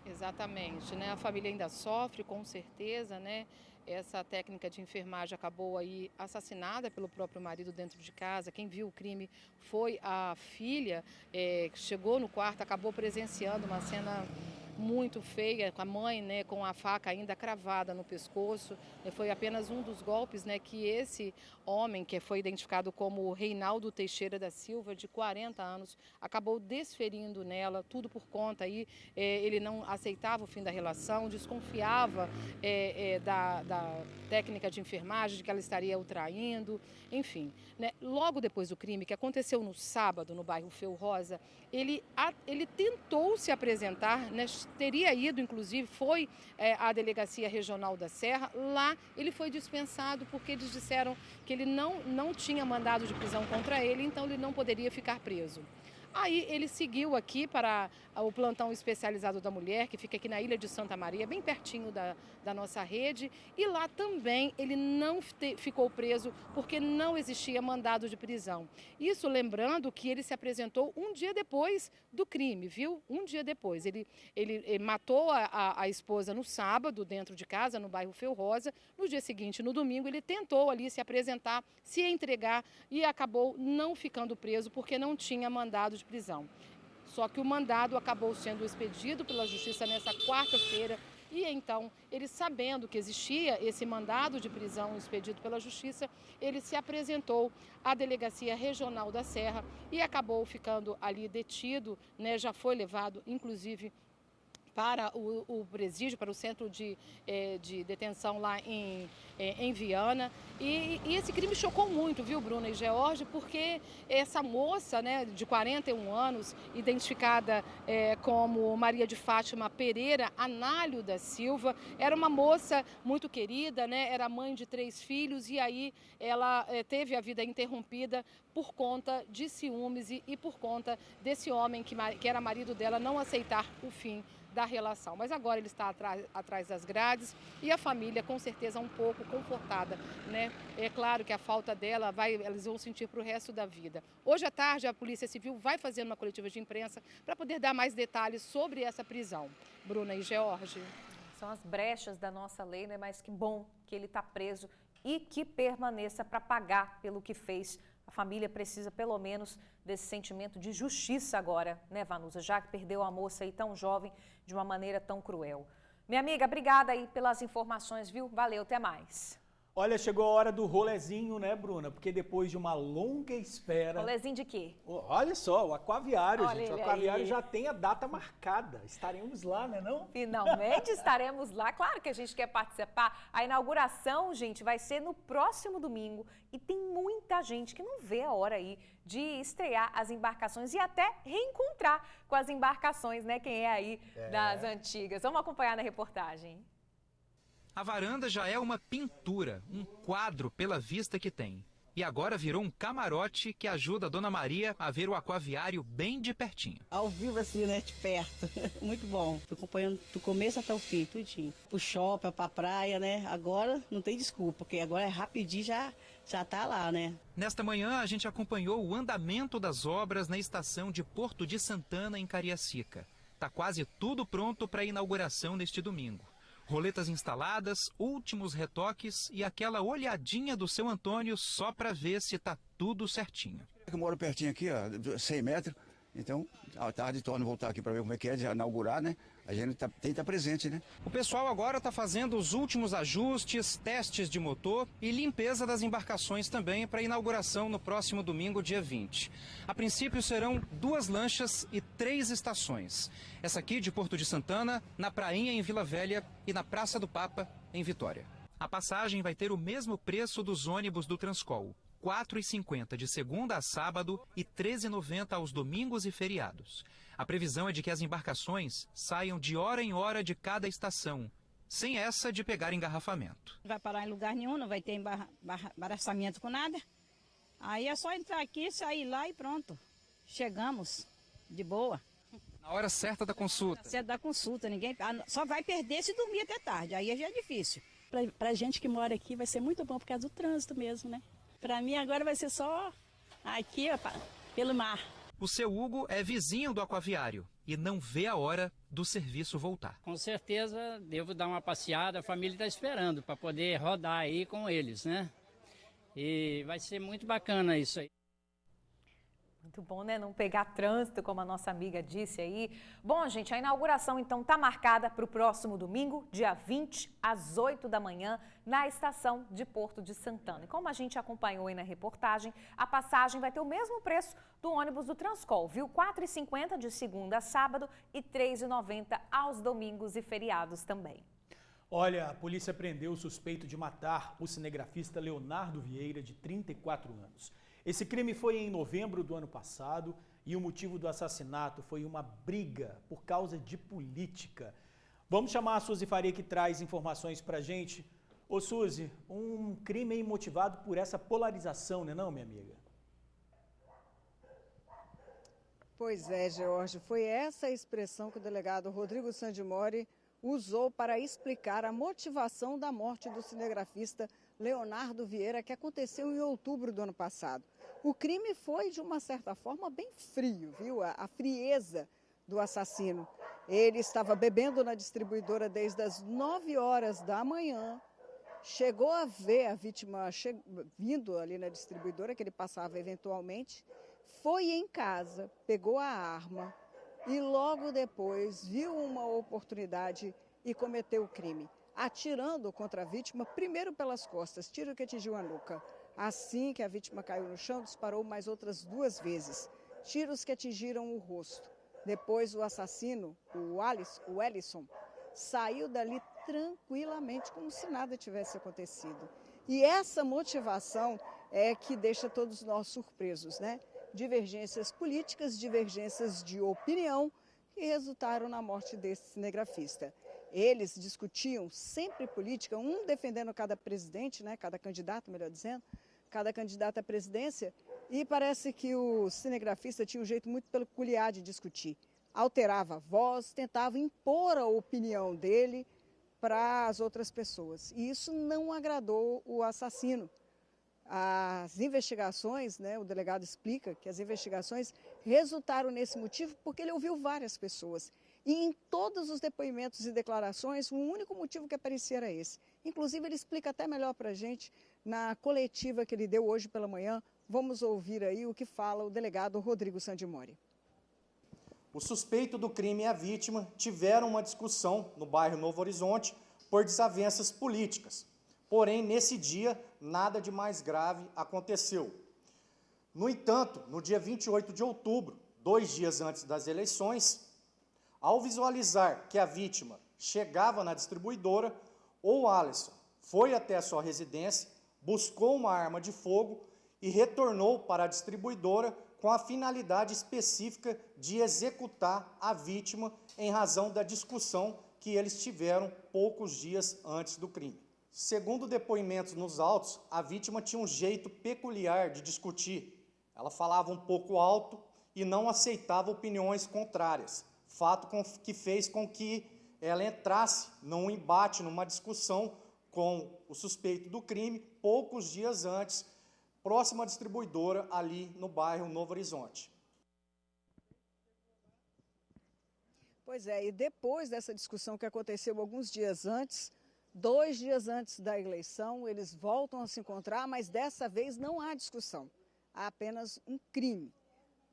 Exatamente, né? A família ainda sofre, com certeza, né? Essa técnica de enfermagem acabou aí assassinada pelo próprio marido dentro de casa. Quem viu o crime foi a filha, que chegou no quarto, acabou presenciando uma cena muito feia, com a mãe, né, com a faca ainda cravada no pescoço. Foi apenas um dos golpes, né, que esse homem, que foi identificado como Reinaldo Teixeira da Silva, de 40 anos, acabou desferindo nela, tudo por conta aí. Ele não aceitava o fim da relação, desconfiava da técnica de enfermagem, de que ela estaria o traindo, enfim. Né? Logo depois do crime, que aconteceu no sábado, no bairro Feu Rosa, ele tentou se apresentar, né? Teria ido, inclusive, foi à Delegacia Regional da Serra. Lá ele foi dispensado porque eles disseram que ele não tinha mandado de prisão contra ele, então ele não poderia ficar preso. Aí ele seguiu aqui para o plantão especializado da mulher, que fica aqui na Ilha de Santa Maria, bem pertinho da nossa rede. E lá também ele não ficou preso porque não existia mandado de prisão. Isso lembrando que ele se apresentou um dia depois do crime, viu? Um dia depois. Ele matou a esposa no sábado, dentro de casa, no bairro Feu Rosa. No dia seguinte, no domingo, ele tentou ali se apresentar, se entregar e acabou não ficando preso porque não tinha mandado de prisão. Só que o mandado acabou sendo expedido pela Justiça nessa quarta-feira e então, ele sabendo que existia esse mandado de prisão expedido pela Justiça, ele se apresentou à Delegacia Regional da Serra e acabou ficando ali detido, né? Já foi levado, inclusive, para o presídio, para o centro de detenção lá em Viana. E esse crime chocou muito, viu, Bruna e George, porque essa moça, né, de 41 anos, identificada como Maria de Fátima Pereira Análio da Silva, era uma moça muito querida, né, era mãe de 3 filhos e aí ela teve a vida interrompida por conta de ciúmes e por conta desse homem que era marido dela não aceitar o fim da relação. Mas agora ele está atrás das grades e a família com certeza um pouco confortada, né? É claro que a falta dela eles vão sentir para o resto da vida. Hoje à tarde a Polícia Civil vai fazer uma coletiva de imprensa para poder dar mais detalhes sobre essa prisão. Bruna e George. São as brechas da nossa lei, né? Mas que bom que ele está preso e que permaneça para pagar pelo que fez. A família precisa, pelo menos, desse sentimento de justiça agora, né, Vanusa? Já que perdeu a moça aí tão jovem de uma maneira tão cruel. Minha amiga, obrigada aí pelas informações, viu? Valeu, até mais. Olha, chegou a hora do rolezinho, né, Bruna? Porque depois de uma longa espera... Rolezinho de quê? Olha só, o Aquaviário, Olha gente. O ele Aquaviário aí. já tem a data marcada. Estaremos lá, né, não? Finalmente estaremos lá. Claro que a gente quer participar. A inauguração, gente, vai ser no próximo domingo. E tem muita gente que não vê a hora aí de estrear as embarcações e até reencontrar com as embarcações, né? Quem é aí das antigas. Vamos acompanhar na reportagem. A varanda já é uma pintura, um quadro pela vista que tem. E agora virou um camarote que ajuda a Dona Maria a ver o Aquaviário bem de pertinho. Ao vivo assim, né, de perto. Muito bom. Tô acompanhando do começo até o fim, tudinho. Pro shopping, pra praia, né? Agora não tem desculpa, porque agora é rapidinho, já tá lá, né? Nesta manhã a gente acompanhou o andamento das obras na estação de Porto de Santana, em Cariacica. Tá quase tudo pronto para a inauguração neste domingo. Roletas instaladas, últimos retoques e aquela olhadinha do seu Antônio só para ver se tá tudo certinho. Eu moro pertinho aqui, ó, 100 metros, então à tarde torno voltar aqui para ver como é que é, de inaugurar, né? A gente tem que estar presente, né? O pessoal agora está fazendo os últimos ajustes, testes de motor e limpeza das embarcações também para a inauguração no próximo domingo, dia 20. A princípio serão 2 lanchas e 3 estações. Essa aqui de Porto de Santana, na Prainha em Vila Velha e na Praça do Papa em Vitória. A passagem vai ter o mesmo preço dos ônibus do Transcol. R$ 4,50 de segunda a sábado e R$ 13,90 aos domingos e feriados. A previsão é de que as embarcações saiam de hora em hora de cada estação, sem essa de pegar engarrafamento. Não vai parar em lugar nenhum, não vai ter embaraçamento com nada. Aí é só entrar aqui, sair lá e pronto. Chegamos, de boa. Na hora certa da consulta. Certo da consulta, ninguém só vai perder se dormir até tarde, aí já é difícil. Pra gente que mora aqui vai ser muito bom por causa do trânsito mesmo, né? Para mim agora vai ser só aqui, ó, pelo mar. O seu Hugo é vizinho do Aquaviário e não vê a hora do serviço voltar. Com certeza devo dar uma passeada, a família está esperando para poder rodar aí com eles, né? E vai ser muito bacana isso aí. Muito bom, né? Não pegar trânsito, como a nossa amiga disse aí. Bom, gente, a inauguração então está marcada para o próximo domingo, dia 20, às 8 da manhã, na estação de Porto de Santana. E como a gente acompanhou aí na reportagem, a passagem vai ter o mesmo preço do ônibus do Transcol, viu? R$ 4,50 de segunda a sábado e R$ 3,90 aos domingos e feriados também. Olha, a polícia prendeu o suspeito de matar o cinegrafista Leonardo Vieira, de 34 anos. Esse crime foi em novembro do ano passado e o motivo do assassinato foi uma briga por causa de política. Vamos chamar a Suzy Faria, que traz informações pra gente. Ô Suzy, um crime aí motivado por essa polarização, né não, minha amiga? Pois é, George, foi essa expressão que o delegado Rodrigo Sandimori usou para explicar a motivação da morte do cinegrafista Leonardo Vieira, que aconteceu em outubro do ano passado. O crime foi, de uma certa forma, bem frio, viu? A frieza do assassino. Ele estava bebendo na distribuidora desde as 9 horas da manhã, chegou a ver a vítima vindo ali na distribuidora, que ele passava eventualmente, foi em casa, pegou a arma e logo depois viu uma oportunidade e cometeu o crime, atirando contra a vítima, primeiro pelas costas, tiro que atingiu a nuca. Assim que a vítima caiu no chão, disparou mais outras 2 vezes, tiros que atingiram o rosto. Depois o assassino, o Ellison, saiu dali tranquilamente, como se nada tivesse acontecido. E essa motivação é que deixa todos nós surpresos, né? Divergências políticas, divergências de opinião que resultaram na morte desse cinegrafista. Eles discutiam sempre política, um defendendo cada presidente, né? Cada candidato, melhor dizendo, cada candidato à presidência, e parece que o cinegrafista tinha um jeito muito peculiar de discutir. Alterava a voz, tentava impor a opinião dele para as outras pessoas. E isso não agradou o assassino. As investigações, né, o delegado explica que as investigações resultaram nesse motivo porque ele ouviu várias pessoas. E em todos os depoimentos e declarações, o único motivo que aparecia era esse. Inclusive, ele explica até melhor para a gente na coletiva que ele deu hoje pela manhã. Vamos ouvir aí o que fala o delegado Rodrigo Sandimori. O suspeito do crime e a vítima tiveram uma discussão no bairro Novo Horizonte por desavenças políticas. Porém, nesse dia, nada de mais grave aconteceu. No entanto, no dia 28 de outubro, 2 dias antes das eleições, ao visualizar que a vítima chegava na distribuidora, o Alisson foi até a sua residência, buscou uma arma de fogo e retornou para a distribuidora com a finalidade específica de executar a vítima em razão da discussão que eles tiveram poucos dias antes do crime. Segundo depoimentos nos autos, a vítima tinha um jeito peculiar de discutir. Ela falava um pouco alto e não aceitava opiniões contrárias, fato que fez com que ela entrasse num embate, numa discussão com o suspeito do crime, poucos dias antes, próximo à distribuidora, ali no bairro Novo Horizonte. Pois é, e depois dessa discussão que aconteceu alguns dias antes, 2 dias antes da eleição, eles voltam a se encontrar, mas dessa vez não há discussão, há apenas um crime.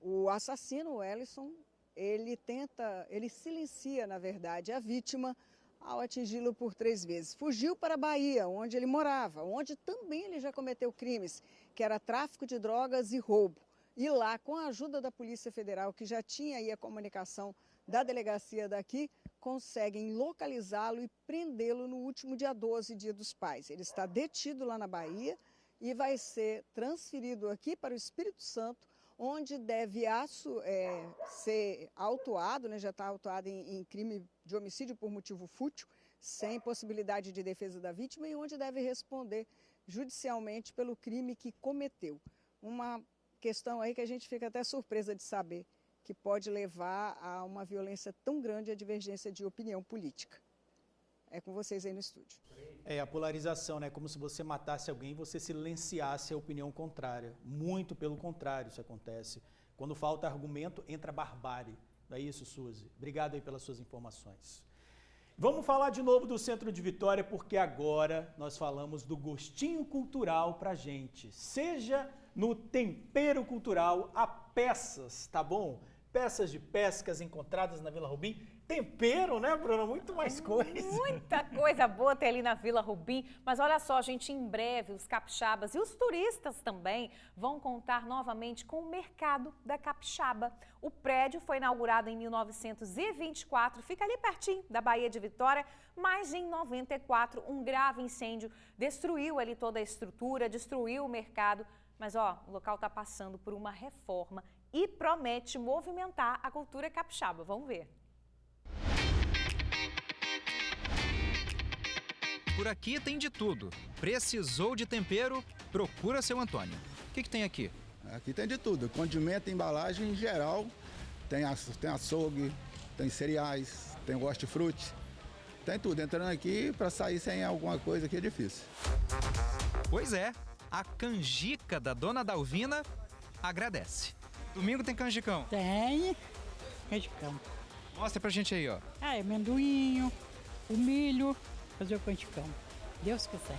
O assassino, o Ellison, ele silencia, na verdade, a vítima ao atingi-lo por 3 vezes. Fugiu para a Bahia, onde ele morava, onde também ele já cometeu crimes, que era tráfico de drogas e roubo. E lá, com a ajuda da Polícia Federal, que já tinha aí a comunicação da delegacia daqui, conseguem localizá-lo e prendê-lo no último dia 12, Dia dos Pais. Ele está detido lá na Bahia e vai ser transferido aqui para o Espírito Santo, onde deve ser autuado, né, já está autuado em crime de homicídio por motivo fútil, sem possibilidade de defesa da vítima, e onde deve responder judicialmente pelo crime que cometeu. Uma questão aí que a gente fica até surpresa de saber, que pode levar a uma violência tão grande, a divergência de opinião política. É com vocês aí no estúdio. É a polarização, né? Como se você matasse alguém e você silenciasse a opinião contrária. Muito pelo contrário isso acontece. Quando falta argumento, entra barbárie. Não é isso, Suzy? Obrigado aí pelas suas informações. Vamos falar de novo do Centro de Vitória, porque agora nós falamos do gostinho cultural pra gente. Seja no tempero cultural, há peças, tá bom? Peças de pescas encontradas na Vila Rubim. Tempero, né, Bruna? Muito mais coisa. Muita coisa boa tem ali na Vila Rubim. Mas olha só, gente, em breve os capixabas e os turistas também vão contar novamente com o Mercado da Capixaba. O prédio foi inaugurado em 1924, fica ali pertinho da Baía de Vitória, mas em 94 um grave incêndio destruiu ali toda a estrutura, destruiu o mercado. Mas ó, o local está passando por uma reforma e promete movimentar a cultura capixaba. Vamos ver. Por aqui tem de tudo. Precisou de tempero? Procura seu Antônio. O que tem aqui? Aqui tem de tudo, condimento, embalagem em geral, tem açougue, tem cereais, tem hortifruti, tem tudo. Entrando aqui para sair sem alguma coisa aqui é difícil. Pois é, a canjica da Dona Dalvina agradece. Domingo tem canjicão? Tem canjicão. Mostra pra gente aí, ó. Amendoim, o milho, fazer o canjicão. Deus quiser.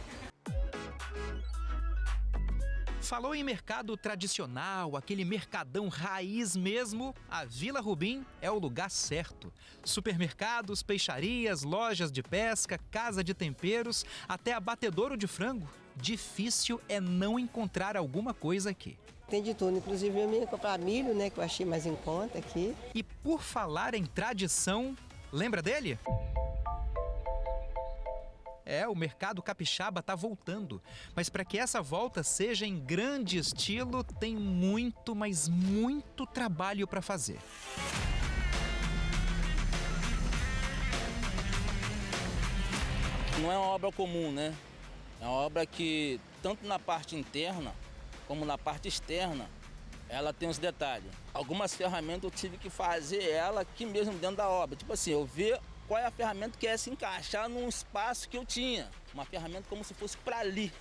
Falou em mercado tradicional, aquele mercadão raiz mesmo, a Vila Rubim é o lugar certo. Supermercados, peixarias, lojas de pesca, casa de temperos, até abatedouro de frango. Difícil é não encontrar alguma coisa aqui. Tem de tudo, inclusive eu ia comprar milho, né, que eu achei mais em conta aqui. E por falar em tradição, lembra dele? O mercado capixaba está voltando. Mas para que essa volta seja em grande estilo, tem muito, mas muito trabalho para fazer. Não é uma obra comum, né? É uma obra que, tanto na parte interna, como na parte externa, ela tem os detalhes. Algumas ferramentas eu tive que fazer ela aqui mesmo dentro da obra. Tipo assim, eu ver qual é a ferramenta que é se encaixar num espaço que eu tinha. Uma ferramenta como se fosse para ali,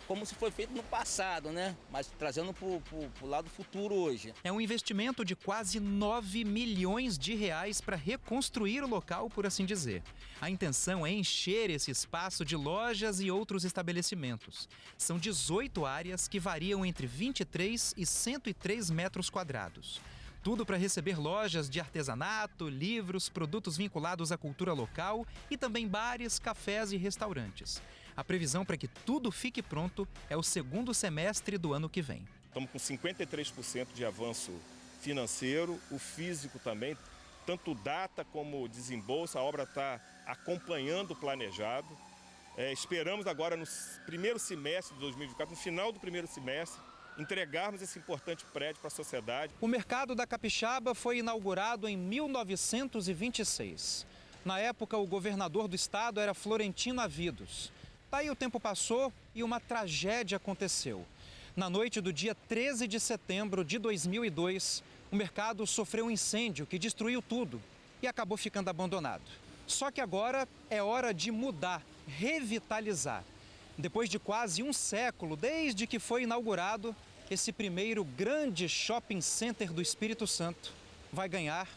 como se foi feito no passado, né? Mas trazendo para o lado futuro hoje. É um investimento de quase 9 milhões de reais para reconstruir o local, por assim dizer. A intenção é encher esse espaço de lojas e outros estabelecimentos. São 18 áreas que variam entre 23 e 103 metros quadrados. Tudo para receber lojas de artesanato, livros, produtos vinculados à cultura local e também bares, cafés e restaurantes. A previsão para que tudo fique pronto é o segundo semestre do ano que vem. Estamos com 53% de avanço financeiro, o físico também, tanto data como desembolso, a obra está acompanhando o planejado. Esperamos agora no primeiro semestre de 2024, no final do primeiro semestre, entregarmos esse importante prédio para a sociedade. O Mercado da Capixaba foi inaugurado em 1926. Na época, o governador do estado era Florentino Avidos. Daí o tempo passou e uma tragédia aconteceu. Na noite do dia 13 de setembro de 2002, o mercado sofreu um incêndio que destruiu tudo e acabou ficando abandonado. Só que agora é hora de mudar, revitalizar. Depois de quase um século, desde que foi inaugurado, esse primeiro grande shopping center do Espírito Santo vai ganhar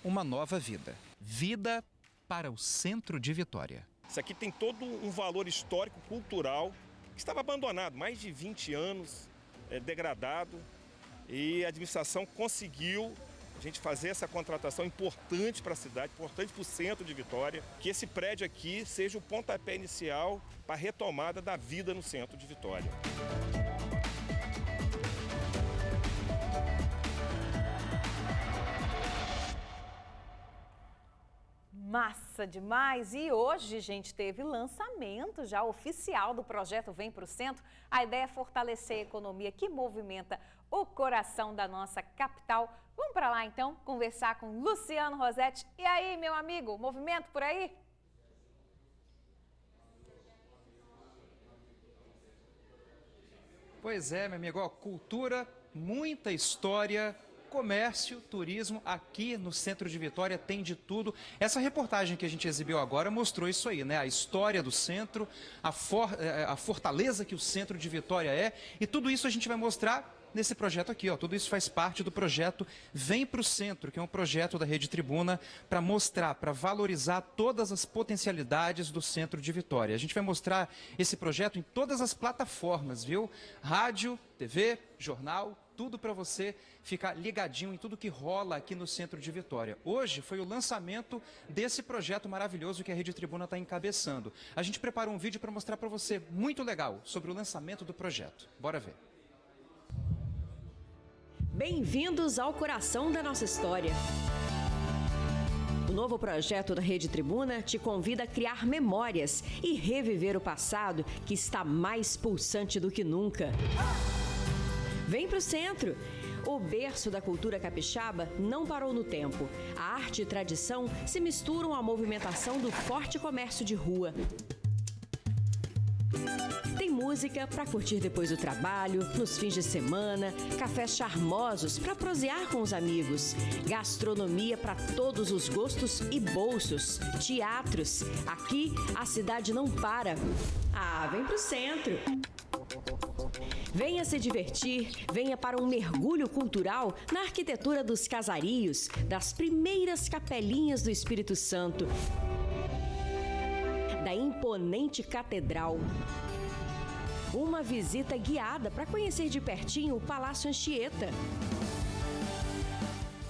uma nova vida. Vida para o centro de Vitória. Isso aqui tem todo um valor histórico, cultural, que estava abandonado, mais de 20 anos, degradado, e a administração conseguiu a gente fazer essa contratação importante para a cidade, importante para o centro de Vitória, que esse prédio aqui seja o pontapé inicial para a retomada da vida no centro de Vitória. Massa demais! E hoje, gente, teve lançamento já oficial do projeto Vem Pro Centro. A ideia é fortalecer a economia que movimenta o coração da nossa capital. Vamos para lá, então, conversar com Luciano Rossetti. E aí, meu amigo, movimento por aí? Pois é, meu amigo, ó, cultura, muita história, comércio, turismo, aqui no centro de Vitória tem de tudo. Essa reportagem que a gente exibiu agora mostrou isso aí, né? A história do centro, a fortaleza que o centro de Vitória é, e tudo isso a gente vai mostrar nesse projeto aqui, ó. Tudo isso faz parte do projeto Vem Pro Centro, que é um projeto da Rede Tribuna para mostrar, para valorizar todas as potencialidades do centro de Vitória. A gente vai mostrar esse projeto em todas as plataformas, viu? Rádio, TV, jornal, tudo para você ficar ligadinho em tudo que rola aqui no centro de Vitória. Hoje foi o lançamento desse projeto maravilhoso que a Rede Tribuna está encabeçando. A gente preparou um vídeo para mostrar para você, muito legal, sobre o lançamento do projeto. Bora ver. Bem-vindos ao coração da nossa história. O novo projeto da Rede Tribuna te convida a criar memórias e reviver o passado que está mais pulsante do que nunca. Vem pro centro! O berço da cultura capixaba não parou no tempo. A arte e tradição se misturam à movimentação do forte comércio de rua. Tem música para curtir depois do trabalho, nos fins de semana, cafés charmosos para prosear com os amigos, gastronomia para todos os gostos e bolsos, teatros. Aqui a cidade não para. Ah, vem pro centro. Venha se divertir, venha para um mergulho cultural na arquitetura dos casarios, das primeiras capelinhas do Espírito Santo, da imponente catedral. Uma visita guiada para conhecer de pertinho o Palácio Anchieta.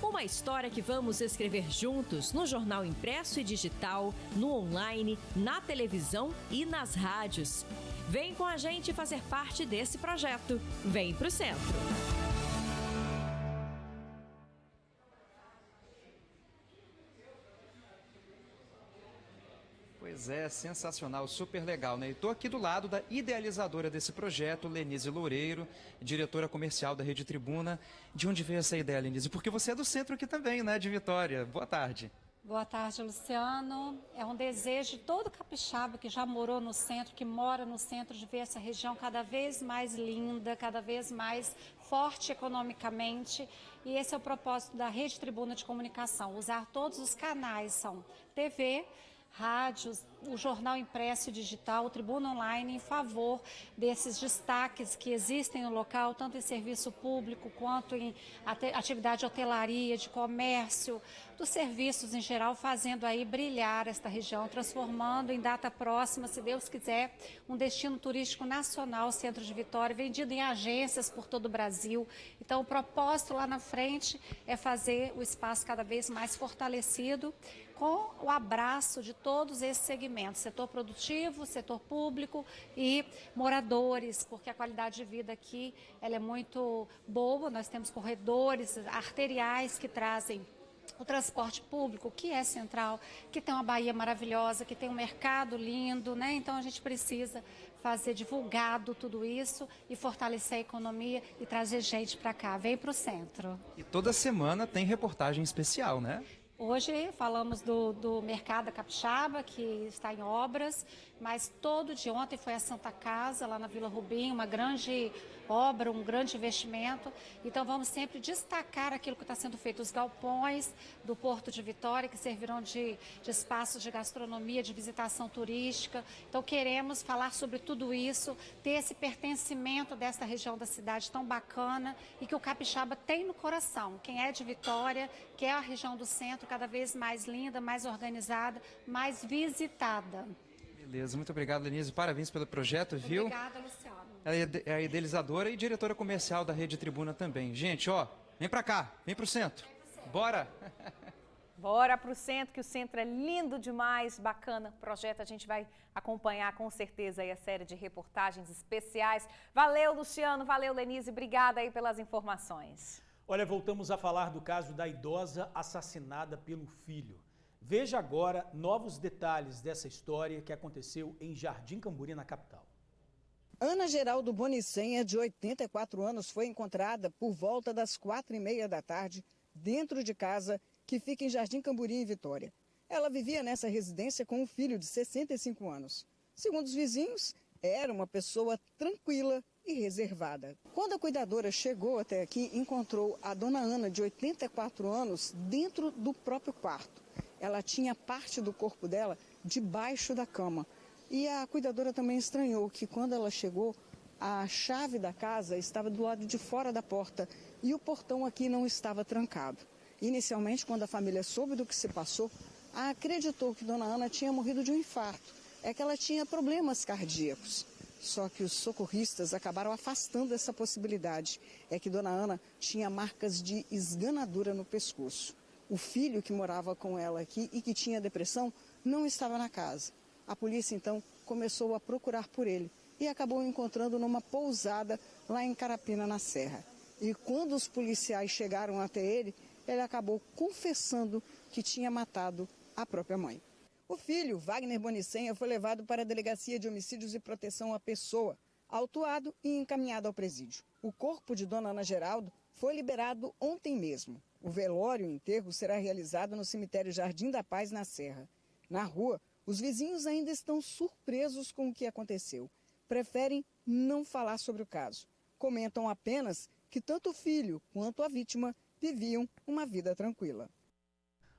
Uma história que vamos escrever juntos no jornal impresso e digital, no online, na televisão e nas rádios. Vem com a gente fazer parte desse projeto. Vem pro centro. Pois é, sensacional, super legal, né? E tô aqui do lado da idealizadora desse projeto, Lenise Loureiro, diretora comercial da Rede Tribuna. De onde veio essa ideia, Lenise? Porque você é do centro aqui também, né, de Vitória. Boa tarde. Boa tarde, Luciano. É um desejo de todo capixaba que já morou no centro, que mora no centro, de ver essa região cada vez mais linda, cada vez mais forte economicamente. E esse é o propósito da Rede Tribuna de Comunicação, usar todos os canais, são TV, rádios, o jornal impresso e digital, o Tribuna Online, em favor desses destaques que existem no local, tanto em serviço público quanto em atividade de hotelaria, de comércio, dos serviços em geral, fazendo aí brilhar esta região, transformando em data próxima, se Deus quiser, um destino turístico nacional, centro de Vitória, vendido em agências por todo o Brasil. Então, o propósito lá na frente é fazer o espaço cada vez mais fortalecido, com o abraço de todos esses segmentos, setor produtivo, setor público e moradores, porque a qualidade de vida aqui ela é muito boa. Nós temos corredores arteriais que trazem o transporte público, que é central, que tem uma Bahia maravilhosa, que tem um mercado lindo, né? Então a gente precisa fazer divulgado tudo isso e fortalecer a economia e trazer gente para cá. Vem para o centro. E toda semana tem reportagem especial, né? Hoje falamos do Mercado Capixaba, que está em obras, mas todo de ontem foi a Santa Casa, lá na Vila Rubim, uma grande obra, um grande investimento. Então vamos sempre destacar aquilo que está sendo feito, os galpões do Porto de Vitória, que servirão de espaço de gastronomia, de visitação turística. Então queremos falar sobre tudo isso, ter esse pertencimento dessa região da cidade tão bacana e que o capixaba tem no coração. Quem é de Vitória, que é a região do centro, cada vez mais linda, mais organizada, mais visitada. Beleza, muito obrigado, Lenise. Parabéns pelo projeto, viu? Obrigada, Luciano. Ela é a idealizadora e diretora comercial da Rede Tribuna também. Gente, ó, vem pra cá, vem pro centro. Bora! Bora pro centro, que o centro é lindo demais, bacana. Projeto, a gente vai acompanhar com certeza aí a série de reportagens especiais. Valeu, Luciano, valeu, Lenise, obrigada aí pelas informações. Olha, voltamos a falar do caso da idosa assassinada pelo filho. Veja agora novos detalhes dessa história que aconteceu em Jardim Camburi, na capital. Ana Geraldo Bonicenha, de 84 anos, foi encontrada por volta das 4h30 da tarde, dentro de casa, que fica em Jardim Camburi, em Vitória. Ela vivia nessa residência com um filho de 65 anos. Segundo os vizinhos, era uma pessoa tranquila e reservada. Quando a cuidadora chegou até aqui, encontrou a dona Ana, de 84 anos, dentro do próprio quarto. Ela tinha parte do corpo dela debaixo da cama. E a cuidadora também estranhou que, quando ela chegou, a chave da casa estava do lado de fora da porta e o portão aqui não estava trancado. Inicialmente, quando a família soube do que se passou, acreditou que dona Ana tinha morrido de um infarto. É que ela tinha problemas cardíacos. Só que os socorristas acabaram afastando essa possibilidade. É que dona Ana tinha marcas de esganadura no pescoço. O filho que morava com ela aqui e que tinha depressão não estava na casa. A polícia, então, começou a procurar por ele e acabou encontrando numa pousada lá em Carapina, na Serra. E quando os policiais chegaram até ele, ele acabou confessando que tinha matado a própria mãe. O filho, Wagner Bonicenha, foi levado para a Delegacia de Homicídios e Proteção à Pessoa, autuado e encaminhado ao presídio. O corpo de dona Ana Geraldo foi liberado ontem mesmo. O velório e o enterro será realizado no cemitério Jardim da Paz, na Serra. Na rua, os vizinhos ainda estão surpresos com o que aconteceu. preferem não falar sobre o caso. Comentam apenas que tanto o filho quanto a vítima viviam uma vida tranquila.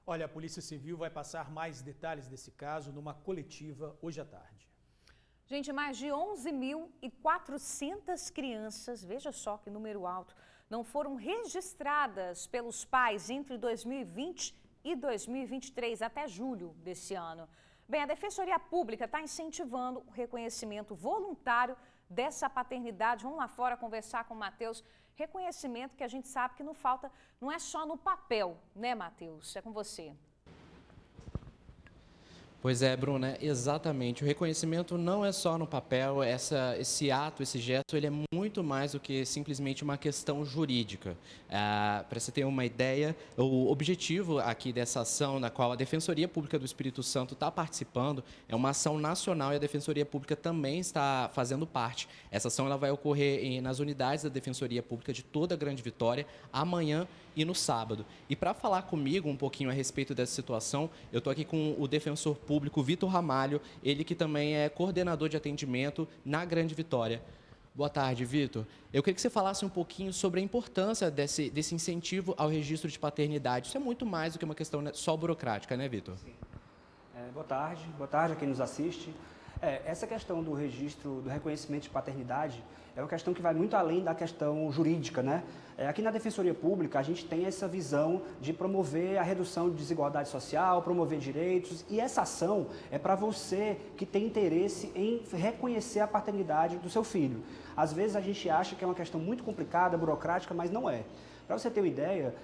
Olha, a Polícia Civil vai passar mais detalhes desse caso numa coletiva hoje à tarde. Gente, mais de 11.400 crianças, veja só que número alto, não foram registradas pelos pais entre 2020 e 2023, até julho desse ano. Bem, a Defensoria Pública está incentivando o reconhecimento voluntário dessa paternidade. Vamos lá fora conversar com o Matheus. Reconhecimento que a gente sabe que não falta, não é só no papel, né, Matheus? É com você. Pois é, Bruna, exatamente. O reconhecimento não é só no papel, esse ato, esse gesto, ele é muito mais do que simplesmente uma questão jurídica. Para você ter uma ideia, o objetivo aqui dessa ação, na qual a Defensoria Pública do Espírito Santo está participando, é uma ação nacional e a Defensoria Pública também está fazendo parte. Essa ação ela vai ocorrer nas unidades da Defensoria Pública de toda a Grande Vitória, amanhã e no sábado. E para falar comigo um pouquinho a respeito dessa situação, eu estou aqui com o defensor público Vitor Ramalho, ele que também é coordenador de atendimento na Grande Vitória. Boa tarde, Vitor. Eu queria que você falasse um pouquinho sobre a importância desse incentivo ao registro de paternidade. Isso é muito mais do que uma questão só burocrática, né, Vitor? Sim. Boa tarde a quem nos assiste. Essa questão do registro, do reconhecimento de paternidade, é uma questão que vai muito além da questão jurídica, né? Aqui na Defensoria Pública, a gente tem essa visão de promover a redução de desigualdade social, promover direitos, e essa ação é para você que tem interesse em reconhecer a paternidade do seu filho. Às vezes a gente acha que é uma questão muito complicada, burocrática, mas não é. Para você ter uma ideia,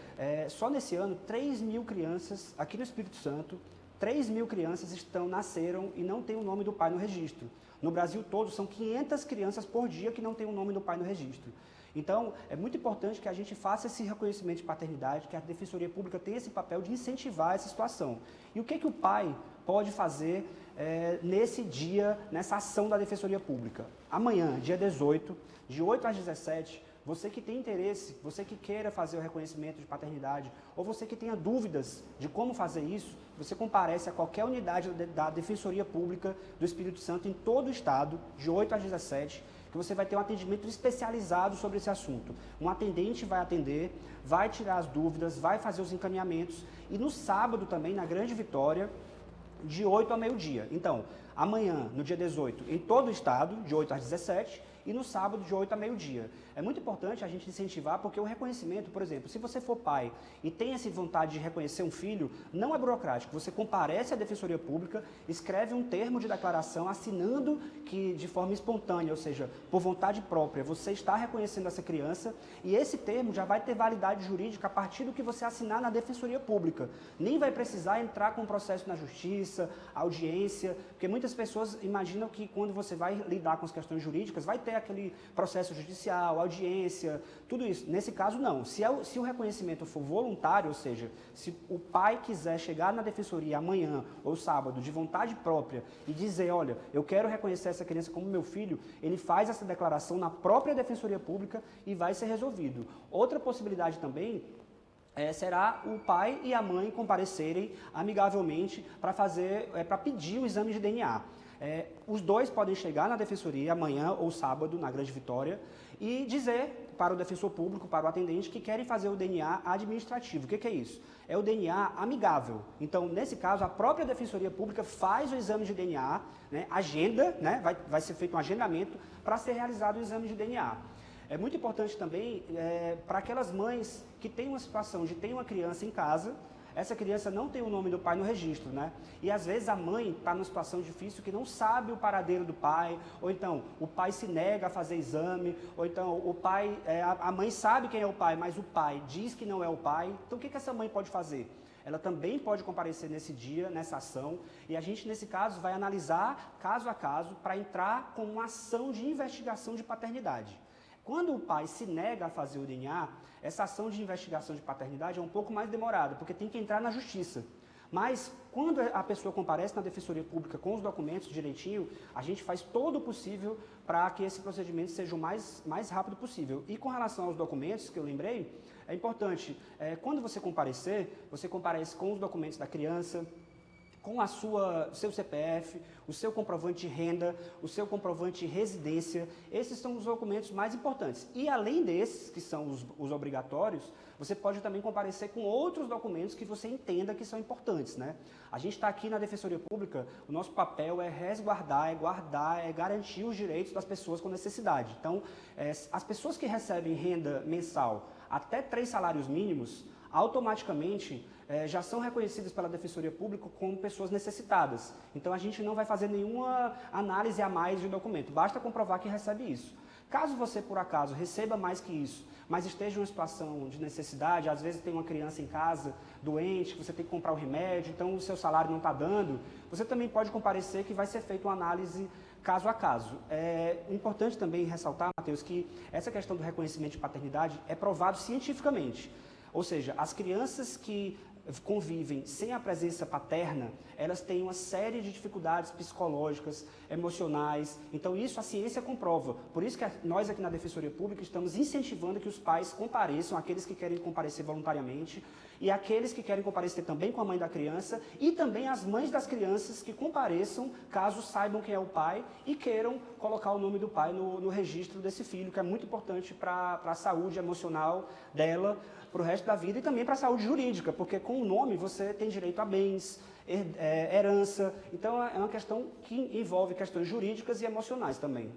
só nesse ano, 3.000 crianças aqui no Espírito Santo, 3.000 crianças nasceram e não têm o nome do pai no registro. No Brasil todo, são 500 crianças por dia que não têm o nome do pai no registro. Então, é muito importante que a gente faça esse reconhecimento de paternidade, que a Defensoria Pública tenha esse papel de incentivar essa situação. E o que o pai pode fazer nesse dia, nessa ação da Defensoria Pública? Amanhã, dia 18, de 8 às 17, você que tem interesse, você que queira fazer o reconhecimento de paternidade, ou você que tenha dúvidas de como fazer isso, você comparece a qualquer unidade da Defensoria Pública do Espírito Santo em todo o estado, de 8 às 17, que você vai ter um atendimento especializado sobre esse assunto. Um atendente vai atender, vai tirar as dúvidas, vai fazer os encaminhamentos, e no sábado também, na Grande Vitória, de 8 ao meio-dia. Então, amanhã, no dia 18, em todo o estado, de 8 às 17, e no sábado, de 8 a meio-dia. É muito importante a gente incentivar, porque o reconhecimento, por exemplo, se você for pai e tem essa vontade de reconhecer um filho, não é burocrático. Você comparece à Defensoria Pública, escreve um termo de declaração assinando que, de forma espontânea, ou seja, por vontade própria, você está reconhecendo essa criança, e esse termo já vai ter validade jurídica a partir do que você assinar na Defensoria Pública. Nem vai precisar entrar com um processo na Justiça, audiência, porque muitas pessoas imaginam que quando você vai lidar com as questões jurídicas, vai ter aquele processo judicial, audiência, tudo isso. Nesse caso, não. Se o reconhecimento for voluntário, ou seja, se o pai quiser chegar na Defensoria amanhã ou sábado de vontade própria e dizer, olha, eu quero reconhecer essa criança como meu filho, ele faz essa declaração na própria Defensoria Pública e vai ser resolvido. Outra possibilidade também será o pai e a mãe comparecerem amigavelmente para pedir o exame de DNA. Os dois podem chegar na Defensoria amanhã ou sábado, na Grande Vitória, e dizer para o defensor público, para o atendente, que querem fazer o DNA administrativo. O que é isso? É o DNA amigável. Então, nesse caso, a própria Defensoria Pública faz o exame de DNA, né, agenda, né, vai ser feito um agendamento para ser realizado o exame de DNA. É muito importante também para aquelas mães que têm uma situação de ter uma criança em casa, essa criança não tem o nome do pai no registro, né? E às vezes a mãe está numa situação difícil que não sabe o paradeiro do pai, ou então o pai se nega a fazer exame, ou então o pai, a mãe sabe quem é o pai, mas o pai diz que não é o pai. Então o que essa mãe pode fazer? Ela também pode comparecer nesse dia, nessa ação, e a gente, nesse caso, vai analisar caso a caso para entrar com uma ação de investigação de paternidade. Quando o pai se nega a fazer o DNA, essa ação de investigação de paternidade é um pouco mais demorada, porque tem que entrar na justiça. Mas, quando a pessoa comparece na Defensoria Pública com os documentos direitinho, a gente faz todo o possível para que esse procedimento seja o mais rápido possível. E com relação aos documentos que eu lembrei, é importante, quando você comparece com os documentos da criança, com seu CPF, o seu comprovante de renda, o seu comprovante de residência. Esses são os documentos mais importantes. E além desses, que são os obrigatórios, você pode também comparecer com outros documentos que você entenda que são importantes, né? A gente está aqui na Defensoria Pública, o nosso papel é resguardar, é guardar, é garantir os direitos das pessoas com necessidade. Então, as pessoas que recebem renda mensal até 3 salários mínimos, automaticamente já são reconhecidas pela Defensoria Pública como pessoas necessitadas. Então, a gente não vai fazer nenhuma análise a mais de documento, basta comprovar que recebe isso. Caso você, por acaso, receba mais que isso, mas esteja em uma situação de necessidade, às vezes tem uma criança em casa doente, que você tem que comprar o remédio, então o seu salário não está dando, você também pode comparecer que vai ser feita uma análise caso a caso. É importante também ressaltar, Matheus, que essa questão do reconhecimento de paternidade é provado cientificamente. Ou seja, as crianças que convivem sem a presença paterna, elas têm uma série de dificuldades psicológicas, emocionais. Então, isso a ciência comprova. Por isso que nós aqui na Defensoria Pública estamos incentivando que os pais compareçam, aqueles que querem comparecer voluntariamente, e aqueles que querem comparecer também com a mãe da criança, e também as mães das crianças que compareçam, caso saibam quem é o pai, e queiram colocar o nome do pai no registro desse filho, que é muito importante para a saúde emocional dela, para o resto da vida, e também para a saúde jurídica, porque com o nome você tem direito a bens, herança. Então é uma questão que envolve questões jurídicas e emocionais também.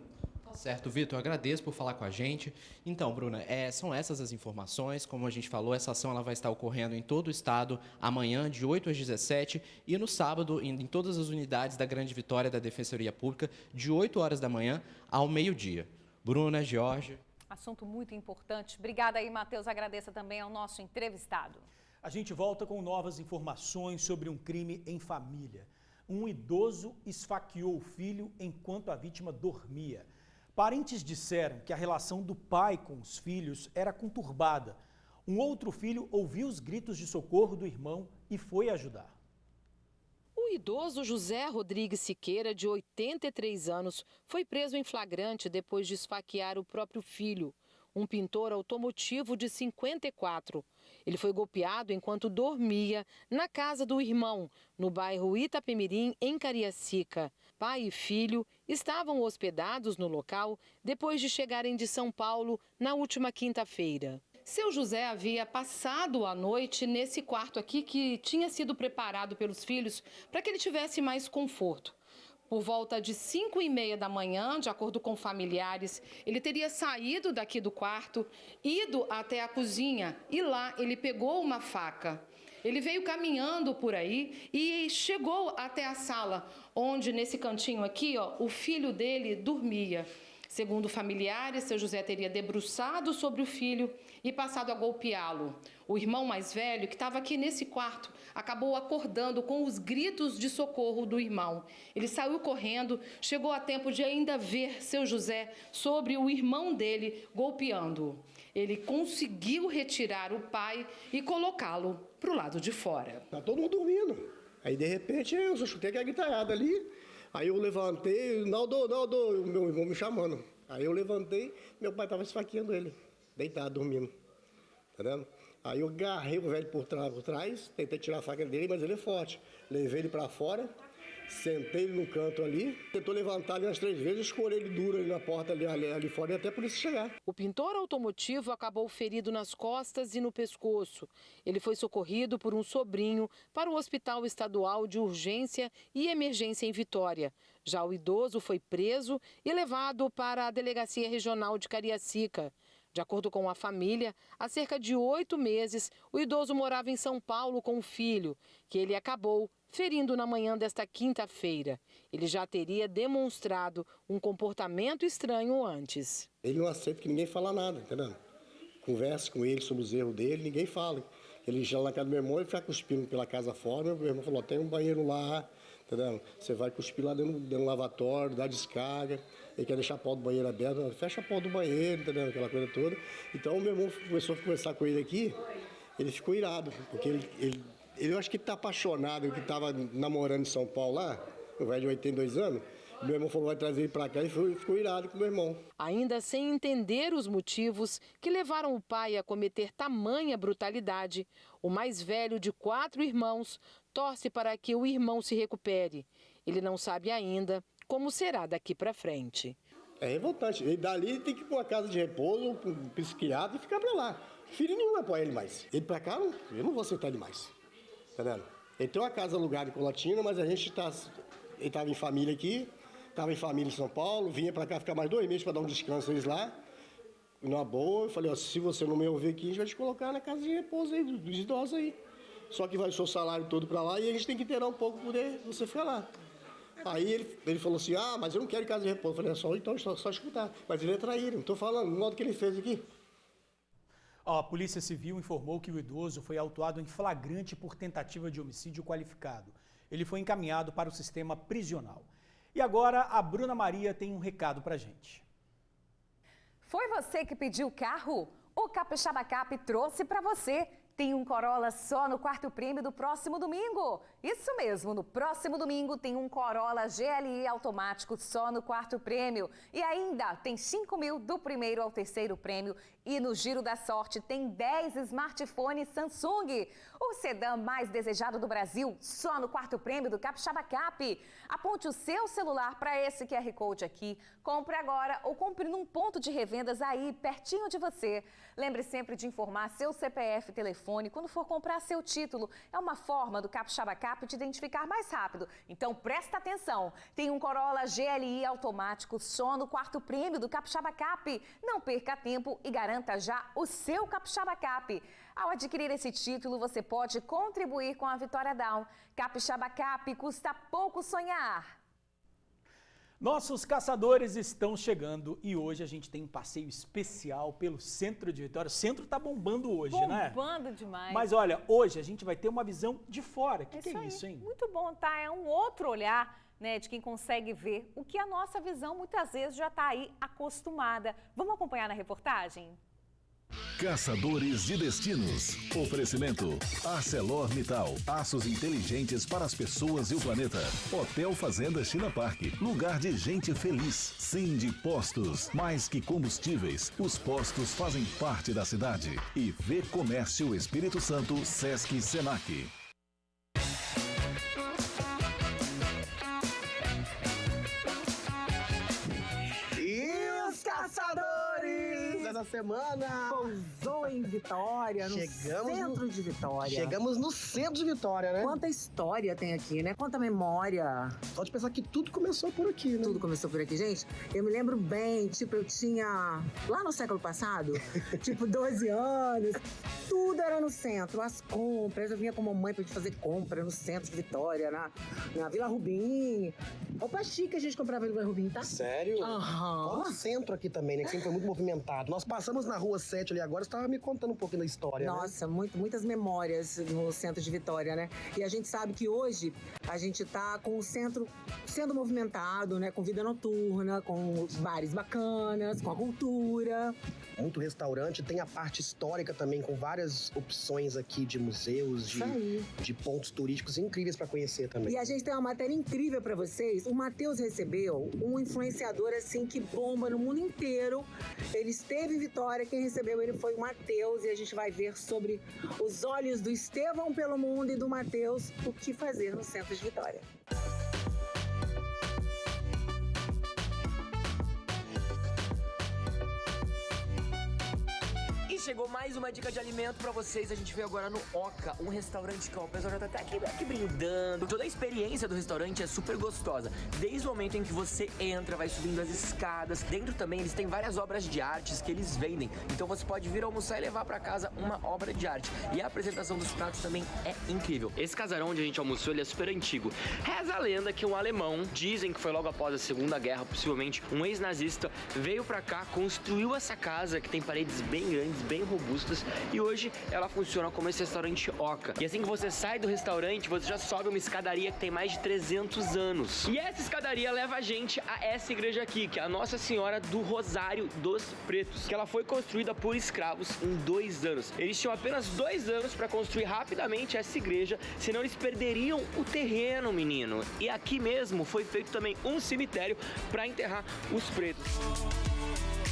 Certo, Vitor, agradeço por falar com a gente. Então, Bruna, são essas as informações. Como a gente falou, essa ação ela vai estar ocorrendo em todo o estado amanhã, de 8 às 17, e no sábado, em todas as unidades da Grande Vitória da Defensoria Pública, de 8 horas da manhã ao meio-dia. Bruna, Jorge. Assunto muito importante. Obrigada aí, Matheus. Agradeço também ao nosso entrevistado. A gente volta com novas informações sobre um crime em família. Um idoso esfaqueou o filho enquanto a vítima dormia. Parentes disseram que a relação do pai com os filhos era conturbada. Um outro filho ouviu os gritos de socorro do irmão e foi ajudar. O idoso José Rodrigues Siqueira, de 83 anos, foi preso em flagrante depois de esfaquear o próprio filho, um pintor automotivo de 54. Ele foi golpeado enquanto dormia na casa do irmão, no bairro Itapemirim, em Cariacica. Pai e filho estavam hospedados no local depois de chegarem de São Paulo na última quinta-feira. Seu José havia passado a noite nesse quarto aqui que tinha sido preparado pelos filhos para que ele tivesse mais conforto. Por volta de 5h30 da manhã, de acordo com familiares, ele teria saído daqui do quarto, ido até a cozinha e lá ele pegou uma faca. Ele veio caminhando por aí e chegou até a sala, onde nesse cantinho aqui, o filho dele dormia. Segundo familiares, seu José teria debruçado sobre o filho e passado a golpeá-lo. O irmão mais velho, que estava aqui nesse quarto, acabou acordando com os gritos de socorro do irmão. Ele saiu correndo, chegou a tempo de ainda ver seu José sobre o irmão dele golpeando-o. Ele conseguiu retirar o pai e colocá-lo para o lado de fora. Tá todo mundo dormindo. Aí, de repente, eu só chutei aquela guitarrada ali. Aí eu levantei, Naldo, o meu irmão me chamando. Aí eu levantei, meu pai estava esfaqueando ele, deitado, dormindo. Tá vendo? Aí eu agarrei o velho por trás, tentei tirar a faca dele, mas ele é forte. Levei ele para fora, sentei ele no canto ali, tentou levantar ele umas 3 vezes, escorei ele duro ali na porta ali fora e até a polícia chegar. O pintor automotivo acabou ferido nas costas e no pescoço. Ele foi socorrido por um sobrinho para o Hospital Estadual de Urgência e Emergência em Vitória. Já o idoso foi preso e levado para a Delegacia Regional de Cariacica. De acordo com a família, há cerca de 8 meses, o idoso morava em São Paulo com o filho, que ele acabou ferindo na manhã desta quinta-feira. Ele já teria demonstrado um comportamento estranho antes. Ele não aceita que ninguém fala nada, entendeu? Conversa com ele sobre os erros dele, ninguém fala. Ele já lá na casa do meu irmão, ele fica cuspindo pela casa fora. Meu irmão falou, tem um banheiro lá, entendeu? Você vai cuspir lá dentro do lavatório, dá descarga. Ele quer deixar a porta do banheiro aberta, fecha a porta do banheiro, entendeu? Aquela coisa toda. Então o meu irmão começou a conversar com ele aqui, ele ficou irado, porque eu acho que ele está apaixonado, que estava namorando em São Paulo lá, um velho de 82 anos, Meu irmão falou, vai trazer ele para cá e ficou irado com o meu irmão. Ainda sem entender os motivos que levaram o pai a cometer tamanha brutalidade, o mais velho de 4 irmãos torce para que o irmão se recupere. Ele não sabe ainda como será daqui para frente. É revoltante. Ele dali tem que ir para uma casa de repouso, para um psiquiatra e ficar para lá. Filho nenhum vai apoiar ele mais. Ele para cá, eu não vou aceitar ele mais. Tá vendo? Ele tem uma casa alugada em Colatina, mas a gente ele estava em família aqui, estava em família em São Paulo, vinha para cá ficar mais 2 meses para dar um descanso eles lá. Numa boa, eu falei, ó, se você não me ouvir aqui, a gente vai te colocar na casa de repouso aí, dos idosos aí. Só que vai o seu salário todo para lá e a gente tem que ter um pouco para poder você ficar lá. Aí ele falou assim, mas eu não quero casa de repouso. Eu falei, então só escutar. Mas ele é traíra, não estou falando, no modo que ele fez aqui. A Polícia Civil informou que o idoso foi autuado em flagrante por tentativa de homicídio qualificado. Ele foi encaminhado para o sistema prisional. E agora a Bruna Maria tem um recado pra gente. Foi você que pediu o carro? O Capixaba Cap trouxe para você. Tem um Corolla só no 4º prêmio do próximo domingo. Isso mesmo, no próximo domingo tem um Corolla GLI automático só no 4º prêmio. E ainda tem 5 mil do primeiro ao 3º prêmio. E no Giro da Sorte tem 10 smartphones Samsung. O sedã mais desejado do Brasil só no 4º prêmio do Capixaba Cap. Aponte o seu celular para esse QR Code aqui. Compre agora ou compre num ponto de revendas aí, pertinho de você. Lembre sempre de informar seu CPF e telefone quando for comprar seu título. É uma forma do Capixaba Cap te identificar mais rápido. Então presta atenção. Tem um Corolla GLI automático só no 4º prêmio do Capixaba Cap. Não perca tempo e garanta já o seu Capixaba Cap. Ao adquirir esse título, você pode contribuir com a Vitória Down. Capixaba Cap, custa pouco sonhar. Nossos caçadores estão chegando e hoje a gente tem um passeio especial pelo centro de Vitória. O centro tá bombando hoje, né? Bombando demais. Mas olha, hoje a gente vai ter uma visão de fora. O que é isso, hein? Muito bom, tá? É um outro olhar, né, de quem consegue ver o que a nossa visão muitas vezes já tá aí acostumada. Vamos acompanhar na reportagem? Caçadores de destinos. Oferecimento ArcelorMittal. Aços inteligentes para as pessoas e o planeta. Hotel Fazenda China Park. Lugar de gente feliz. Cindy Postos. Mais que combustíveis, os postos fazem parte da cidade. E Vê Comércio Espírito Santo, Sesc Senac. Da semana pousou em Vitória, no centro de Vitória. Chegamos no centro de Vitória, né? Quanta história tem aqui, né? Quanta memória. Só de pensar que tudo começou por aqui, né? Tudo começou por aqui, gente. Eu me lembro bem, tipo, eu tinha lá no século passado, tipo 12 anos. Tudo era no centro, as compras. Eu vinha com a mamãe pra gente fazer compra no centro de Vitória, na Vila Rubim. Roupa chique a gente comprava no Vila Rubim, tá? Sério? Aham. O centro aqui também, né? Que sempre foi muito movimentado. Nós passamos na Rua 7 ali agora, você estava me contando um pouquinho da história, Nossa, né? Muitas memórias no centro de Vitória, né? E a gente sabe que hoje a gente tá com o centro sendo movimentado, né? Com vida noturna, com bares bacanas, com a cultura. Muito restaurante, tem a parte histórica também, com várias opções aqui de museus, de pontos turísticos incríveis para conhecer também. E a gente tem uma matéria incrível para vocês. O Matheus recebeu um influenciador assim que bomba no mundo inteiro. Ele esteve em Vitória, quem recebeu ele foi o Matheus e a gente vai ver sobre os olhos do Estevão pelo mundo e do Matheus o que fazer no centro de Vitória. Chegou mais uma dica de alimento pra vocês. A gente veio agora no Oca, um restaurante que o pessoal já tá até aqui brindando. Toda a experiência do restaurante é super gostosa. Desde o momento em que você entra, vai subindo as escadas. Dentro também eles têm várias obras de artes que eles vendem. Então você pode vir almoçar e levar pra casa uma obra de arte. E a apresentação dos pratos também é incrível. Esse casarão onde a gente almoçou, ele é super antigo. Reza a lenda que um alemão, dizem que foi logo após a Segunda Guerra, possivelmente um ex-nazista, veio pra cá, construiu essa casa que tem paredes bem grandes, bem bem robustas e hoje ela funciona como esse restaurante Oca. E assim que você sai do restaurante, você já sobe uma escadaria que tem mais de 300 anos. E essa escadaria leva a gente a essa igreja aqui, que é a Nossa Senhora do Rosário dos Pretos, que ela foi construída por escravos em 2 anos. Eles tinham apenas 2 anos para construir rapidamente essa igreja, senão eles perderiam o terreno, menino. E aqui mesmo foi feito também um cemitério para enterrar os pretos.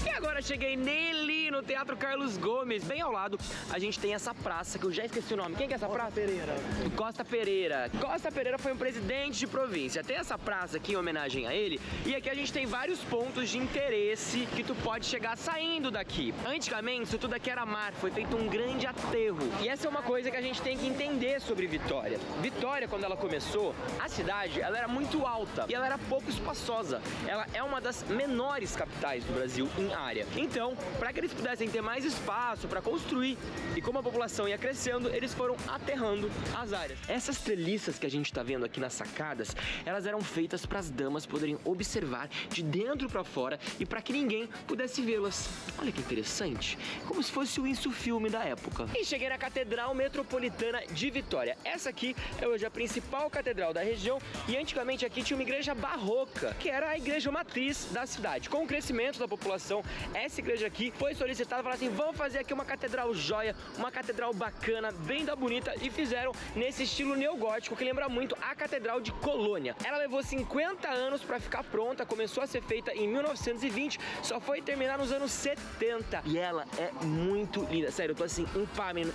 E agora cheguei nele, no Teatro Carlos Gomes, bem ao lado, a gente tem essa praça, que eu já esqueci o nome. Quem que é essa praça? Pereira. Costa Pereira. Costa Pereira foi um presidente de província. Tem essa praça aqui em homenagem a ele, e aqui a gente tem vários pontos de interesse que tu pode chegar saindo daqui. Antigamente, isso tudo aqui era mar, foi feito um grande aterro. E essa é uma coisa que a gente tem que entender sobre Vitória. Vitória, quando ela começou, a cidade, ela era muito alta e ela era pouco espaçosa. Ela é uma das menores capitais do Brasil em área. Então, para que eles pudessem ter mais espaço para construir, e como a população ia crescendo, eles foram aterrando as áreas. Essas treliças que a gente está vendo aqui nas sacadas, elas eram feitas para as damas poderem observar de dentro para fora e para que ninguém pudesse vê-las. Olha que interessante, como se fosse o Insufilme da época. E cheguei na Catedral Metropolitana de Vitória. Essa aqui é hoje a principal catedral da região e antigamente aqui tinha uma igreja barroca, que era a igreja matriz da cidade. Com o crescimento da população, essa igreja aqui foi solicitada, falaram assim, vamos fazer aqui uma catedral joia, uma catedral bacana, bem da bonita, e fizeram nesse estilo neogótico que lembra muito a Catedral de Colônia. Ela levou 50 anos para ficar pronta, começou a ser feita em 1920, só foi terminar nos anos 70. E ela é muito linda, sério, eu tô assim,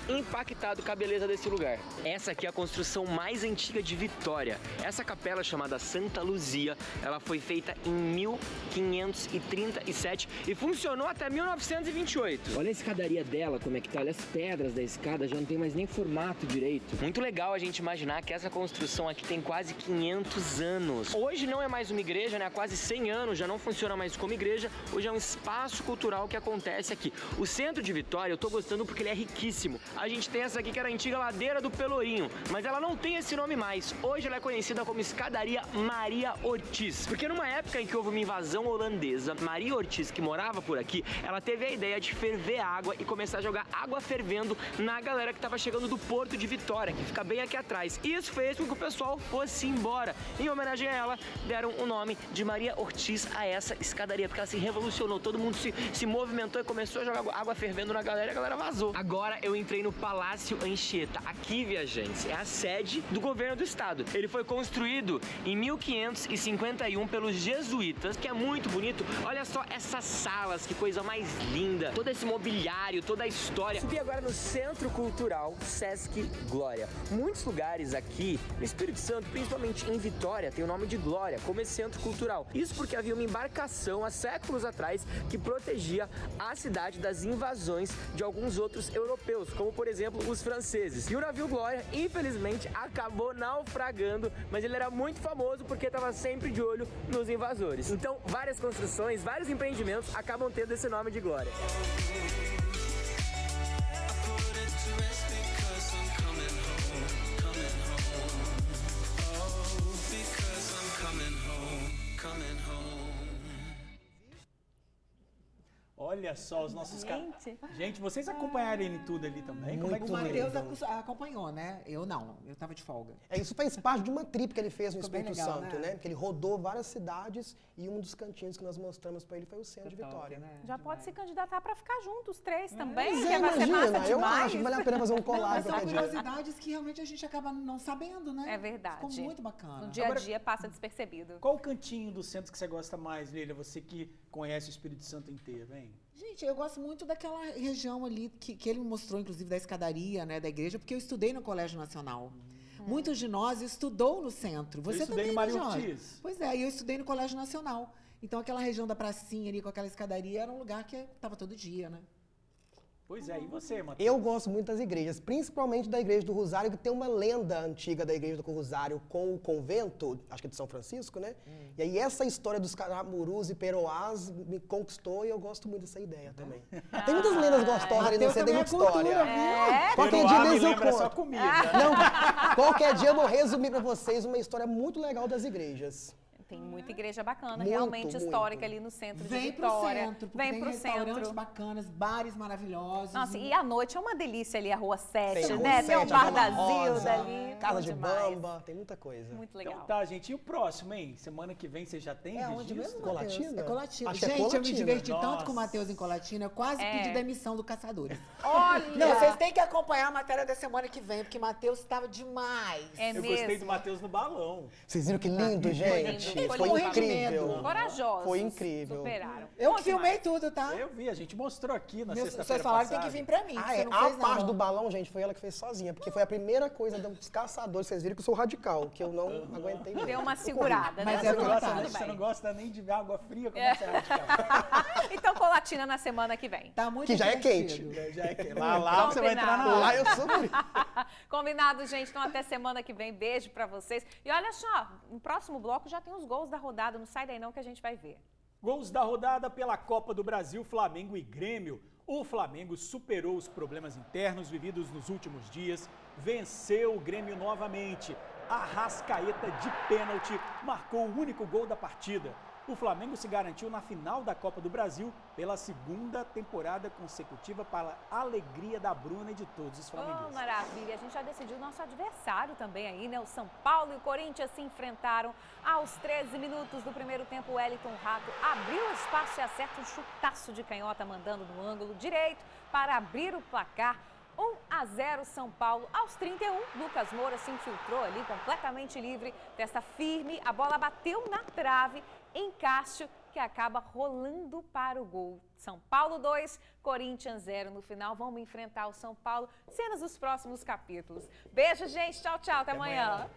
impactado com a beleza desse lugar. Essa aqui é a construção mais antiga de Vitória. Essa capela chamada Santa Luzia, ela foi feita em 1537 e funcionou até 1928. Olha a escadaria dela, como é que tá. Olha as pedras da escada, já não tem mais nem formato direito. Muito legal a gente imaginar que essa construção aqui tem quase 500 anos. Hoje não é mais uma igreja, né? Há quase 100 anos, já não funciona mais como igreja. Hoje é um espaço cultural que acontece aqui. O centro de Vitória, eu tô gostando porque ele é riquíssimo. A gente tem essa aqui que era a antiga Ladeira do Pelourinho, mas ela não tem esse nome mais. Hoje ela é conhecida como Escadaria Maria Ortiz. Porque numa época em que houve uma invasão holandesa, Maria Ortiz, que morava por aqui, ela teve a ideia de ferver água e começar a jogar água fervendo na galera que estava chegando do Porto de Vitória, que fica bem aqui atrás. E isso fez com que o pessoal fosse embora. Em homenagem a ela, deram o nome de Maria Ortiz a essa escadaria, porque ela se revolucionou, todo mundo se movimentou e começou a jogar água fervendo na galera e a galera vazou. Agora eu entrei no Palácio Anchieta. Aqui, viajantes, é a sede do governo do estado. Ele foi construído em 1551 pelos jesuítas, que é muito bonito. Olha só essa salas, que coisa mais linda. Todo esse mobiliário, toda a história. Subi agora no Centro Cultural Sesc Glória. Muitos lugares aqui no Espírito Santo, principalmente em Vitória, tem o nome de Glória, como esse centro cultural. Isso porque havia uma embarcação há séculos atrás que protegia a cidade das invasões de alguns outros europeus, como por exemplo os franceses. E o navio Glória, infelizmente, acabou naufragando, mas ele era muito famoso porque estava sempre de olho nos invasores. Então, várias construções, vários empreendimentos acabam tendo esse nome de Glória. Olha só os nossos caras. Gente, vocês acompanharam ele tudo ali também? Como é que o Matheus acompanhou, né? Eu não, eu tava de folga. Isso fez parte de uma trip que ele fez no Espírito Santo, né? Porque ele rodou várias cidades e um dos cantinhos que nós mostramos pra ele foi o centro de Vitória. Né? Já pode se candidatar pra ficar junto, os três também, Mas que vai ser massa demais. Eu acho que vale a pena fazer um collage São qualquer dia. curiosidades que realmente a gente acaba não sabendo, né? É verdade. Ficou muito bacana. No dia a dia passa despercebido. Qual o cantinho do centro que você gosta mais, Lília? Você que conhece o Espírito Santo inteiro, hein? Gente, eu gosto muito daquela região ali que ele mostrou, inclusive, da escadaria, né, da igreja, porque eu estudei no Colégio Nacional. Muitos de nós estudou no centro. Você estudei também, no Maria né, Jorge? Ortiz. Pois é, e eu estudei no Colégio Nacional. Então, aquela região da pracinha ali, com aquela escadaria, era um lugar que estava todo dia, né? Pois é, e você, Matheus? Eu gosto muito das igrejas, principalmente da Igreja do Rosário, que tem uma lenda antiga da Igreja do Rosário com o convento, acho que é de São Francisco, né? E aí essa história dos caramurus e peroás me conquistou e eu gosto muito dessa ideia também. Tem muitas lendas gostosas ali no centro, tem muita história. Qualquer dia me lembra só comida. Não, qualquer dia eu vou resumir pra vocês uma história muito legal das igrejas. Tem muita igreja bacana, Muito, realmente muito. histórica ali no centro de Vem Vitória. pro centro, porque Vem tem pro restaurantes centro. bacanas, bares maravilhosos. Nossa, e à noite é uma delícia ali a Rua 7, Tem né? Tem um Sete, bar a da Vila Rosa, Zilda ali. Casa bom de demais. Bamba, tem muita coisa. Muito legal. Então tá, gente. E o próximo, hein? Semana que vem você já tem Onde registro? mesmo, Matheus? Colatina? É Colatina. Acho que é Gente, eu me Colatina. diverti tanto Nossa. com o Matheus em Colatina, eu quase pedi demissão do Caçadores. Olha! Não, vocês têm que acompanhar a matéria da semana que vem, porque Matheus estava demais. É Eu mesmo. gostei do Matheus no balão. Vocês viram que lindo, gente? lindo, Foi morrendo de incrível. medo. Corajosos. Foi incrível. Superaram. Eu Bom que filmei tudo, tá? Eu vi, a gente mostrou aqui na Vocês sexta-feira falaram passada. que tem que vir pra mim. Ah, você é. não A fez, parte não. do balão, gente, foi ela que fez sozinha, porque foi a primeira coisa dos caçadores. Vocês viram que eu sou radical, que eu não aguentei mesmo. Deu uma segurada, Mas né? é Você não, gosta, verdade. você não gosta nem de ver água fria, como é que você é radical? Então, Colatina na semana que vem. Tá muito Que já é divertido. quente. Já é que lá você vai entrar na Combinado. Lá área. eu sou bonito. Combinado, gente. Então, até semana que vem. Beijo pra vocês. E olha só, no próximo bloco já tem os gols da rodada. Não sai daí não que a gente vai ver. Gols da rodada pela Copa do Brasil, Flamengo e Grêmio. O Flamengo superou os problemas internos vividos nos últimos dias, venceu o Grêmio novamente. Arrascaeta de pênalti marcou o único gol da partida. O Flamengo se garantiu na final da Copa do Brasil pela segunda temporada consecutiva, para a alegria da Bruna e de todos os flamenguistas. Oh, maravilha. A gente já decidiu o nosso adversário também aí, né? O São Paulo e o Corinthians se enfrentaram. Aos 13 minutos do primeiro tempo, o Wellington Rato abriu o espaço e acerta um chutaço de canhota, mandando no ângulo direito para abrir o placar. 1-0 São Paulo. Aos 31, Lucas Moura se infiltrou ali completamente livre, testa firme, a bola bateu na trave, em Cássio, que acaba rolando para o gol. São Paulo 2, Corinthians 0. No final, vamos enfrentar o São Paulo. Cenas dos próximos capítulos. Beijo, gente. Tchau, tchau. Até amanhã.